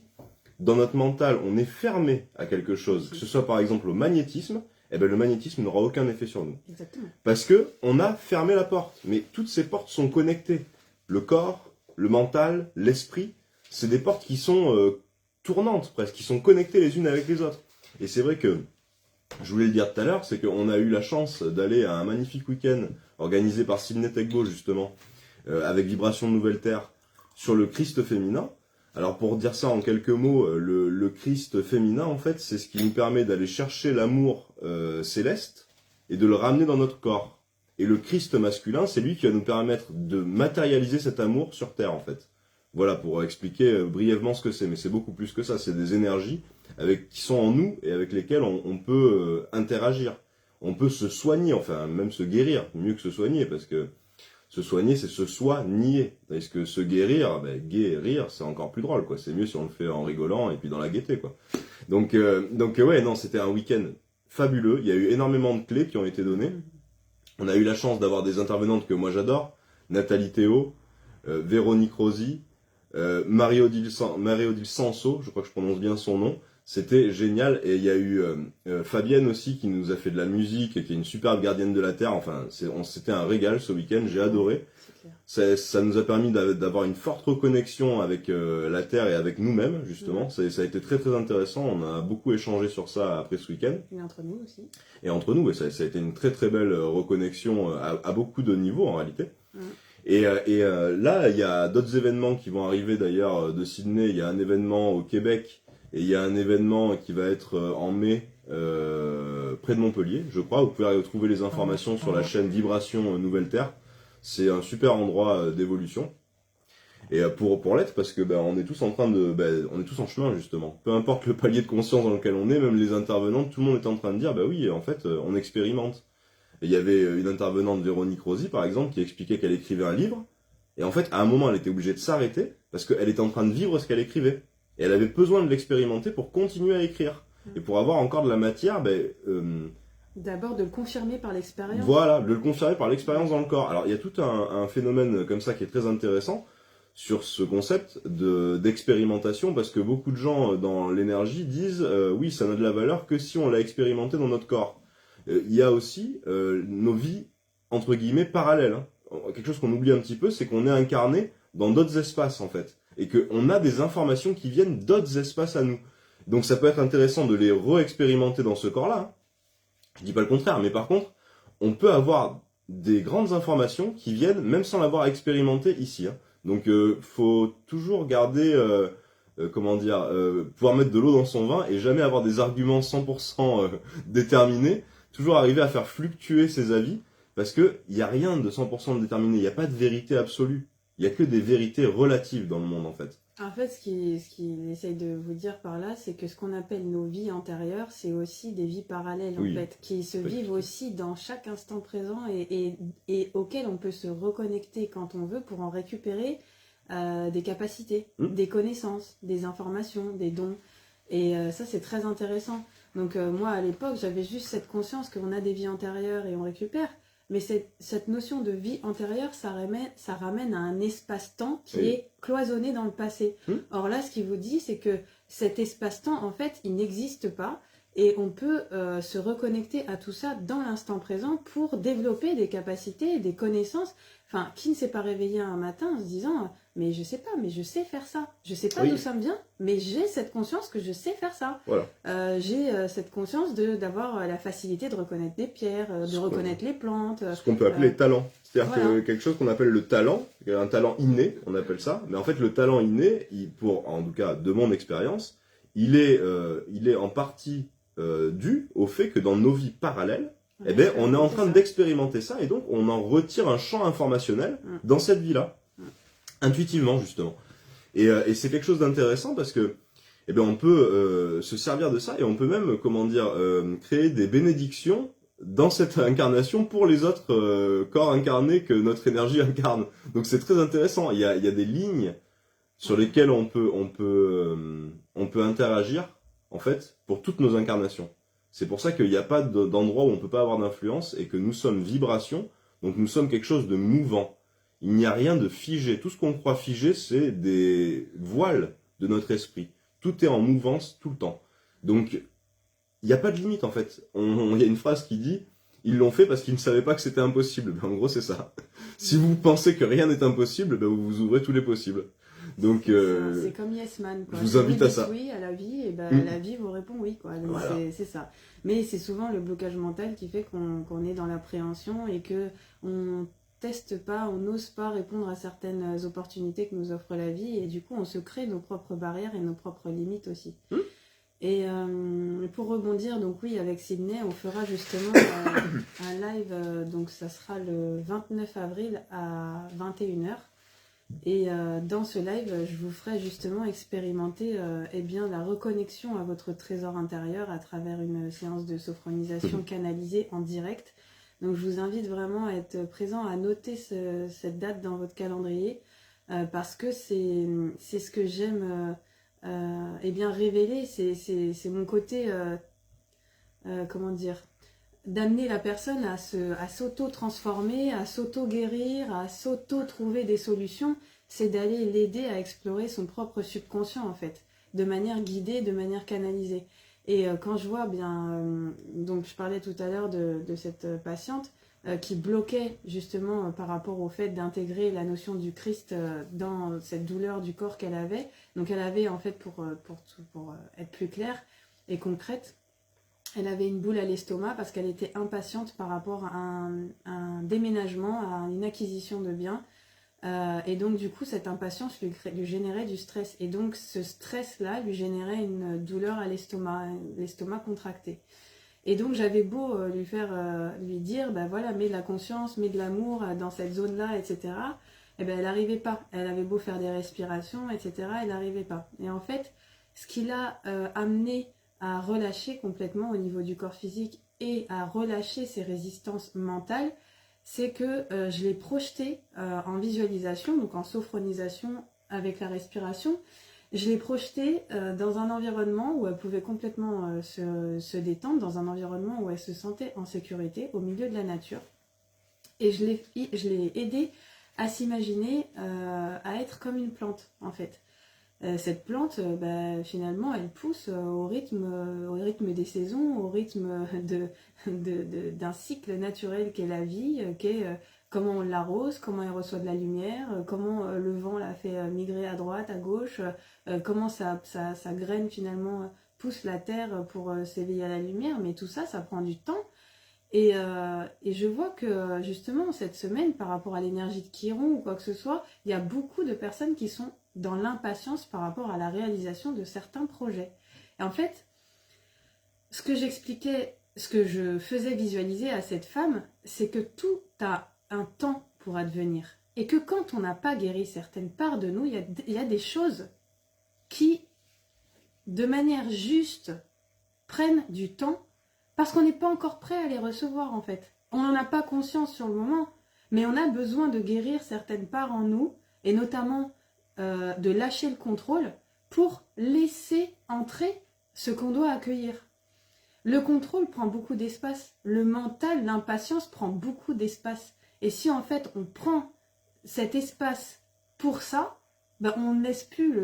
dans notre mental on est fermé à quelque chose, que ce soit par exemple au magnétisme, eh ben le magnétisme n'aura aucun effet sur nous. Exactement. Parce que on a fermé la porte. Mais toutes ces portes sont connectées. Le corps, le mental, l'esprit, c'est des portes qui sont tournantes presque, qui sont connectées les unes avec les autres. Et c'est vrai que, je voulais le dire tout à l'heure, c'est qu'on a eu la chance d'aller à un magnifique week-end organisé par Sydney Tekbo justement, avec Vibration de Nouvelle Terre, sur le Christ féminin, Alors pour dire ça en quelques mots, le Christ féminin, en fait, c'est ce qui nous permet d'aller chercher l'amour céleste et de le ramener dans notre corps. Et le Christ masculin, c'est lui qui va nous permettre de matérialiser cet amour sur Terre, en fait. Voilà, pour expliquer brièvement ce que c'est. Mais c'est beaucoup plus que ça. C'est des énergies qui sont en nous et avec lesquelles on peut interagir. On peut se soigner, enfin même se guérir, mieux que se soigner, parce que se soigner, c'est se soigner. Parce que se guérir, guérir, c'est encore plus drôle, quoi. C'est mieux si on le fait en rigolant et puis dans la gaieté, quoi. Donc ouais, non, c'était un week-end fabuleux. Il y a eu énormément de clés qui ont été données. On a eu la chance d'avoir des intervenantes que moi j'adore. Nathalie Théo, Véronique Rosy, Marie-Odile Sanso, je crois que je prononce bien son nom. C'était génial. Et il y a eu Fabienne aussi qui nous a fait de la musique et qui est une superbe gardienne de la Terre. Enfin, c'était un régal ce week-end, j'ai adoré. Ça nous a permis d'avoir une forte reconnexion avec la Terre et avec nous-mêmes, justement. Ça a été très très intéressant. On a beaucoup échangé sur ça après ce week-end. Et entre nous aussi. Et entre nous, ça a été une très très belle reconnexion à beaucoup de niveaux en réalité. Et là, il y a d'autres événements qui vont arriver d'ailleurs de Sydney. Il y a un événement au Québec et il y a un événement qui va être en mai près de Montpellier, je crois. Vous pouvez retrouver les informations sur la chaîne Vibration Nouvelle Terre. C'est un super endroit d'évolution. Et pour l'être, parce que on est tous en train de, on est tous en chemin justement. Peu importe le palier de conscience dans lequel on est, même les intervenants, tout le monde est en train de dire, oui, en fait, on expérimente. Et il y avait une intervenante, Véronique Rosy, par exemple, qui expliquait qu'elle écrivait un livre. Et en fait, à un moment, elle était obligée de s'arrêter parce qu'elle était en train de vivre ce qu'elle écrivait. Et elle avait besoin de l'expérimenter pour continuer à écrire. Et pour avoir encore de la matière, d'abord de le confirmer par l'expérience. Voilà, de le confirmer par l'expérience dans le corps. Alors, il y a tout un phénomène comme ça qui est très intéressant sur ce concept d'expérimentation, parce que beaucoup de gens dans l'énergie disent oui, ça n'a de la valeur que si on l'a expérimenté dans notre corps. Il y a aussi nos vies, entre guillemets, parallèles. Quelque chose qu'on oublie un petit peu, c'est qu'on est incarné dans d'autres espaces, en fait. Et qu'on a des informations qui viennent d'autres espaces à nous. Donc ça peut être intéressant de les re-expérimenter dans ce corps-là. Je dis pas le contraire, mais par contre, on peut avoir des grandes informations qui viennent même sans l'avoir expérimenté ici. Donc faut toujours garder, pouvoir mettre de l'eau dans son vin et jamais avoir des arguments 100% déterminés. Toujours arriver à faire fluctuer ses avis, parce que il y a rien de 100% déterminé. Il n'y a pas de vérité absolue. Il y a que des vérités relatives dans le monde en fait. En fait, ce qu'il essaye de vous dire par là, c'est que ce qu'on appelle nos vies antérieures, c'est aussi des vies parallèles, en fait, qui se vivent aussi dans chaque instant présent et auxquelles on peut se reconnecter quand on veut pour en récupérer des capacités, des connaissances, des informations, des dons. Et ça, c'est très intéressant. Donc moi, à l'époque, j'avais juste cette conscience qu'on a des vies antérieures et on récupère. Mais cette notion de vie antérieure, ça ramène à un espace-temps qui est cloisonné dans le passé. Or là, ce qu'il vous dit, c'est que cet espace-temps, en fait, il n'existe pas. Et on peut se reconnecter à tout ça dans l'instant présent pour développer des capacités, des connaissances. Enfin, qui ne s'est pas réveillé un matin en se disant « mais je sais pas, mais je sais faire ça. Je sais pas d'où ça me vient, mais j'ai cette conscience que je sais faire ça. Voilà. J'ai cette conscience d'avoir la facilité de reconnaître des pierres, de reconnaître les plantes. » Ce qu'on peut appeler talent. C'est-à-dire que quelque chose qu'on appelle le talent, un talent inné, on appelle ça. Mais en fait, le talent inné, en tout cas de mon expérience, il est en partie dû au fait que dans nos vies parallèles, on est en train d'expérimenter ça et donc on en retire un champ informationnel dans cette vie-là, intuitivement justement. Et c'est quelque chose d'intéressant parce que on peut se servir de ça et on peut même, créer des bénédictions dans cette incarnation pour les autres corps incarnés que notre énergie incarne. Donc c'est très intéressant. Il y a des lignes sur lesquelles on peut interagir en fait pour toutes nos incarnations. C'est pour ça qu'il n'y a pas d'endroit où on ne peut pas avoir d'influence et que nous sommes vibration, donc nous sommes quelque chose de mouvant. Il n'y a rien de figé. Tout ce qu'on croit figé, c'est des voiles de notre esprit. Tout est en mouvance tout le temps. Donc, il n'y a pas de limite en fait. Il y a une phrase qui dit « Ils l'ont fait parce qu'ils ne savaient pas que c'était impossible ». En gros, c'est ça. Si vous pensez que rien n'est impossible, vous vous ouvrez tous les possibles. Donc, c'est comme Yes Man, quoi. Je vous invite à ça. Oui à la vie, et la vie vous répond oui, quoi. Donc voilà. C'est ça. Mais c'est souvent le blocage mental qui fait qu'on est dans l'appréhension et que on teste pas, on n'ose pas répondre à certaines opportunités que nous offre la vie, et du coup on se crée nos propres barrières et nos propres limites aussi. Et pour rebondir, donc oui, avec Sydney, on fera justement un live, donc ça sera le 29 avril à 21h. Et dans ce live, je vous ferai justement expérimenter eh bien, la reconnexion à votre trésor intérieur à travers une séance de sophronisation canalisée en direct. Donc je vous invite vraiment à être présent, à noter cette date dans votre calendrier, parce que c'est ce que j'aime eh bien, révéler, c'est mon côté, comment dire, d'amener la personne à s'auto-transformer, à s'auto-guérir, à s'auto-trouver des solutions. C'est d'aller l'aider à explorer son propre subconscient en fait, de manière guidée, de manière canalisée. Et quand je vois bien, donc je parlais tout à l'heure de cette patiente qui bloquait justement par rapport au fait d'intégrer la notion du Christ dans cette douleur du corps qu'elle avait. Donc elle avait en fait, pour être plus claire et concrète, elle avait une boule à l'estomac parce qu'elle était impatiente par rapport à un déménagement, à une acquisition de biens. Et donc du coup cette impatience lui générait du stress, et donc ce stress là lui générait une douleur à l'estomac contracté. Et donc j'avais beau lui dire bah voilà, mets de la conscience, mets de l'amour dans cette zone là, etc. Et ben elle n'arrivait pas, elle avait beau faire des respirations, etc. elle n'arrivait pas. Et en fait ce qui l'a amené à relâcher complètement au niveau du corps physique et à relâcher ses résistances mentales, c'est que je l'ai projeté en visualisation, donc en sophronisation avec la respiration. Je l'ai projeté dans un environnement où elle pouvait complètement se détendre, dans un environnement où elle se sentait en sécurité, au milieu de la nature. Et je l'ai aidée à s'imaginer à être comme une plante, en fait. Cette plante, finalement, elle pousse au rythme des saisons, au rythme d'un cycle naturel qu'est la vie, comment on l'arrose, comment elle reçoit de la lumière, comment le vent la fait migrer à droite, à gauche, comment sa graine finalement pousse la terre pour s'éveiller à la lumière. Mais tout ça, ça prend du temps. Et je vois que justement cette semaine, par rapport à l'énergie de Chiron ou quoi que ce soit, il y a beaucoup de personnes qui sont dans l'impatience par rapport à la réalisation de certains projets. Et en fait, ce que j'expliquais, ce que je faisais visualiser à cette femme, c'est que tout a un temps pour advenir. Et que quand on n'a pas guéri certaines parts de nous, il y a des choses qui, de manière juste, prennent du temps parce qu'on n'est pas encore prêt à les recevoir en fait. On n'en a pas conscience sur le moment, mais on a besoin de guérir certaines parts en nous, et notamment de lâcher le contrôle pour laisser entrer ce qu'on doit accueillir. Le contrôle prend beaucoup d'espace, le mental, l'impatience prend beaucoup d'espace. Et si en fait on prend cet espace pour ça, on ne laisse plus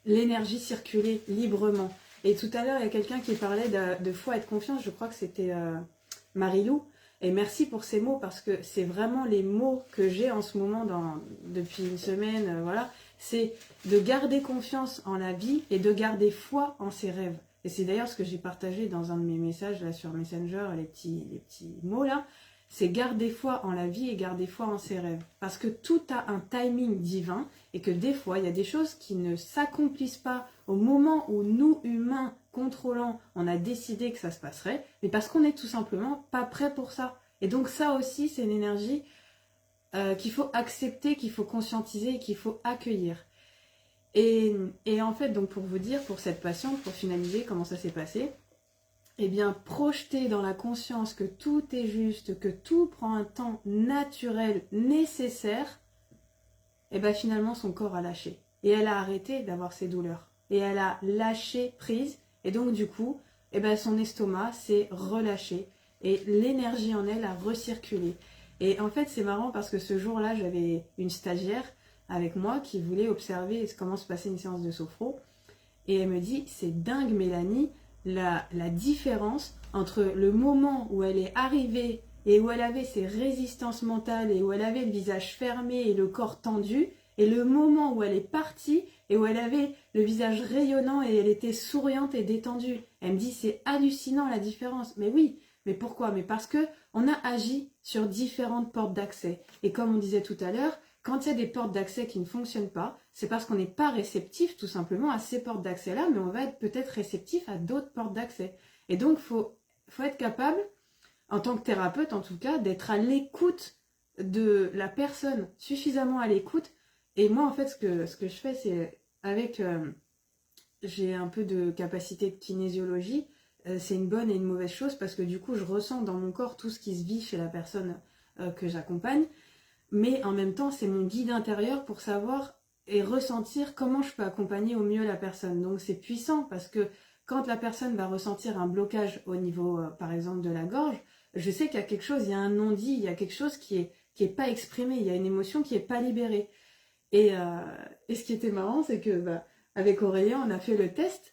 l'énergie circuler librement. Et tout à l'heure, il y a quelqu'un qui parlait de foi et de confiance, je crois que c'était Marilou. Et merci pour ces mots, parce que c'est vraiment les mots que j'ai en ce moment depuis une semaine, voilà. C'est de garder confiance en la vie et de garder foi en ses rêves. Et c'est d'ailleurs ce que j'ai partagé dans un de mes messages là sur Messenger, les petits mots là. C'est garder foi en la vie et garder foi en ses rêves. Parce que tout a un timing divin, et que des fois, il y a des choses qui ne s'accomplissent pas au moment où nous, humains, contrôlants, on a décidé que ça se passerait, mais parce qu'on n'est tout simplement pas prêt pour ça. Et donc ça aussi, c'est une énergie qu'il faut accepter, qu'il faut conscientiser et qu'il faut accueillir. Et en fait, donc pour vous dire, pour cette patiente, pour finaliser comment ça s'est passé, eh bien, projeter dans la conscience que tout est juste, que tout prend un temps naturel, nécessaire, et bien finalement son corps a lâché. Et elle a arrêté d'avoir ses douleurs. Et elle a lâché prise. Et donc du coup, eh ben, son estomac s'est relâché. Et l'énergie en elle a recirculé. Et en fait, c'est marrant parce que ce jour-là, j'avais une stagiaire avec moi qui voulait observer comment se passait une séance de sophro. Et elle me dit, c'est dingue Mélanie, la différence entre le moment où elle est arrivée et où elle avait ses résistances mentales et où elle avait le visage fermé et le corps tendu, et le moment où elle est partie et où elle avait le visage rayonnant et elle était souriante et détendue. Elle me dit, c'est hallucinant la différence. Mais oui, Mais pourquoi? Mais parce que on a agi sur différentes portes d'accès. Et comme on disait tout à l'heure, quand il y a des portes d'accès qui ne fonctionnent pas, c'est parce qu'on n'est pas réceptif tout simplement à ces portes d'accès-là, mais on va être peut-être réceptif à d'autres portes d'accès. Et donc, faut être capable, en tant que thérapeute en tout cas, d'être à l'écoute de la personne, suffisamment à l'écoute. Et moi, en fait, ce que je fais, c'est avec... j'ai un peu de capacité de kinésiologie, c'est une bonne et une mauvaise chose parce que du coup, je ressens dans mon corps tout ce qui se vit chez la personne que j'accompagne. Mais en même temps, c'est mon guide intérieur pour savoir et ressentir comment je peux accompagner au mieux la personne. Donc c'est puissant parce que quand la personne va ressentir un blocage au niveau, par exemple, de la gorge, je sais qu'il y a quelque chose, il y a un non-dit, il y a quelque chose qui est pas exprimé, il y a une émotion qui est pas libérée. Et ce qui était marrant, c'est que avec Aurélien, on a fait le test.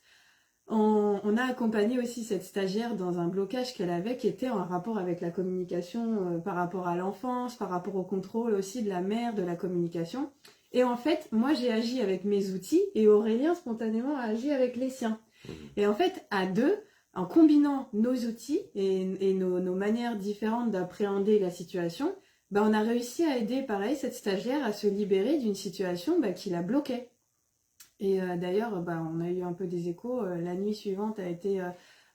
On a accompagné aussi cette stagiaire dans un blocage qu'elle avait qui était en rapport avec la communication par rapport à l'enfance, par rapport au contrôle aussi de la mère, de la communication. Et en fait, moi j'ai agi avec mes outils et Aurélien spontanément a agi avec les siens. Et en fait, à deux, en combinant nos outils et nos manières différentes d'appréhender la situation, on a réussi à aider pareil cette stagiaire à se libérer d'une situation qui la bloquait. Et d'ailleurs, on a eu un peu des échos. La nuit suivante a été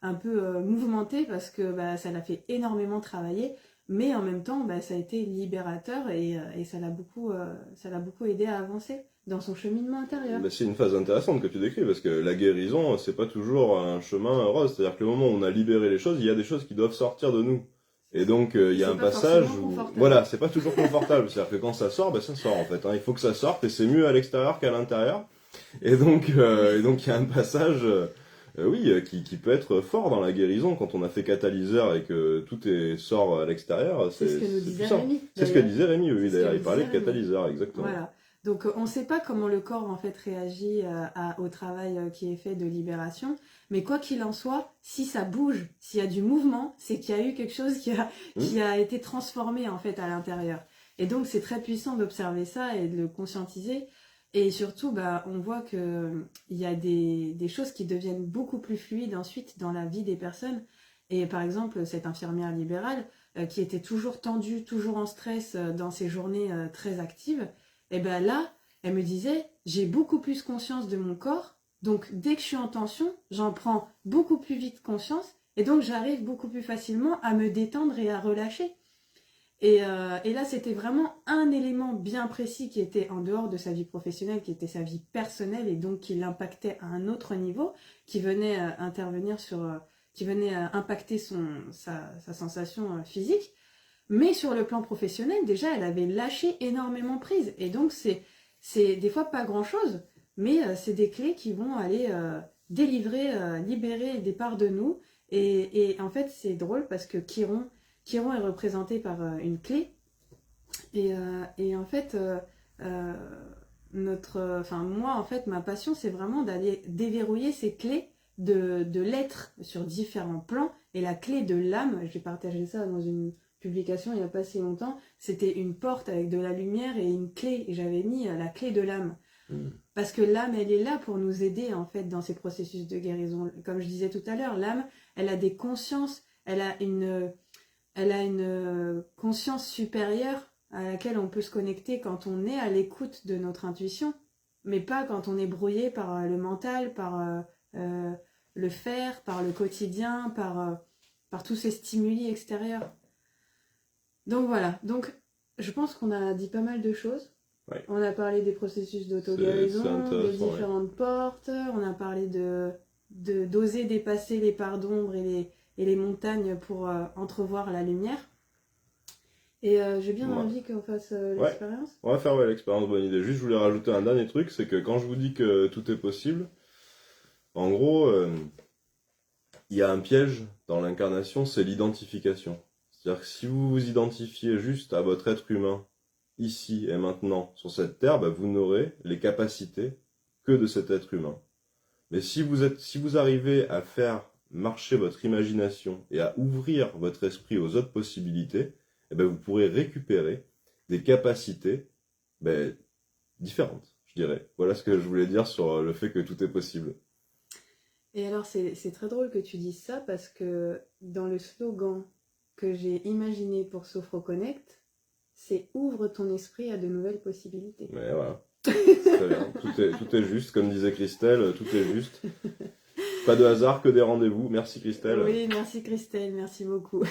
un peu mouvementée parce que ça l'a fait énormément travailler. Mais en même temps, ça a été libérateur et ça l'a beaucoup aidé à avancer dans son cheminement intérieur. C'est une phase intéressante que tu décris parce que la guérison, c'est pas toujours un chemin rose. C'est-à-dire que le moment où on a libéré les choses, il y a des choses qui doivent sortir de nous. Et donc, il y a un passage où, voilà, c'est pas toujours confortable. C'est-à-dire que quand ça sort, ça sort en fait. Il faut que ça sorte et c'est mieux à l'extérieur qu'à l'intérieur. Et donc, il y a un passage, qui peut être fort dans la guérison quand on a fait catalyseur et que tout sort à l'extérieur. C'est ce que nous disait puissant. Rémi. C'est ce que disait Rémi, oui, d'ailleurs. Il parlait de Rémi. catalyseur, exactement. Voilà. Donc, on ne sait pas comment le corps en fait réagit au travail qui est fait de libération. Mais quoi qu'il en soit, si ça bouge, s'il y a du mouvement, c'est qu'il y a eu quelque chose qui a été transformé en fait à l'intérieur. Et donc, c'est très puissant d'observer ça et de le conscientiser. Et surtout, on voit qu'il y a des choses qui deviennent beaucoup plus fluides ensuite dans la vie des personnes. Et par exemple, cette infirmière libérale qui était toujours tendue, toujours en stress dans ses journées très actives, et là, elle me disait, j'ai beaucoup plus conscience de mon corps, donc dès que je suis en tension, j'en prends beaucoup plus vite conscience, et donc j'arrive beaucoup plus facilement à me détendre et à relâcher. Et là, c'était vraiment un élément bien précis qui était en dehors de sa vie professionnelle, qui était sa vie personnelle et donc qui l'impactait à un autre niveau, qui venait intervenir qui venait impacter sa sensation physique. Mais sur le plan professionnel, déjà, elle avait lâché énormément prise. Et donc, c'est des fois pas grand-chose, mais c'est des clés qui vont aller délivrer, libérer des parts de nous. Et en fait, c'est drôle parce que Chiron est représenté par une clé. Et en fait, moi, en fait, ma passion, c'est vraiment d'aller déverrouiller ces clés de l'être sur différents plans. Et la clé de l'âme, j'ai partagé ça dans une publication il n'y a pas si longtemps, c'était une porte avec de la lumière et une clé. Et j'avais mis la clé de l'âme. Parce que l'âme, elle est là pour nous aider, en fait, dans ces processus de guérison. Comme je disais tout à l'heure, l'âme, elle a des consciences, elle a une conscience supérieure à laquelle on peut se connecter quand on est à l'écoute de notre intuition, mais pas quand on est brouillé par le mental, par le faire, par le quotidien, par tous ces stimuli extérieurs. Donc voilà, je pense qu'on a dit pas mal de choses. Ouais. On a parlé des processus d'auto-guérison, des différentes portes, on a parlé d'oser dépasser les parts d'ombre et les montagnes pour entrevoir la lumière. Et j'ai bien envie qu'on fasse l'expérience. On va faire l'expérience, bonne idée. Juste, je voulais rajouter un dernier truc, c'est que quand je vous dis que tout est possible, en gros, il y a un piège dans l'incarnation, c'est l'identification. C'est-à-dire que si vous vous identifiez juste à votre être humain, ici et maintenant, sur cette terre, vous n'aurez les capacités que de cet être humain. Mais si vous arrivez à faire marcher votre imagination et à ouvrir votre esprit aux autres possibilités, vous pourrez récupérer des capacités différentes, je dirais. Voilà ce que je voulais dire sur le fait que tout est possible. Et alors, c'est très drôle que tu dises ça parce que dans le slogan que j'ai imaginé pour Sophro Connect, c'est ouvre ton esprit à de nouvelles possibilités. Mais voilà. Très bien. Tout est juste, comme disait Christelle, tout est juste. Pas de hasard que des rendez-vous. Merci Christelle. Oui, merci Christelle, merci beaucoup.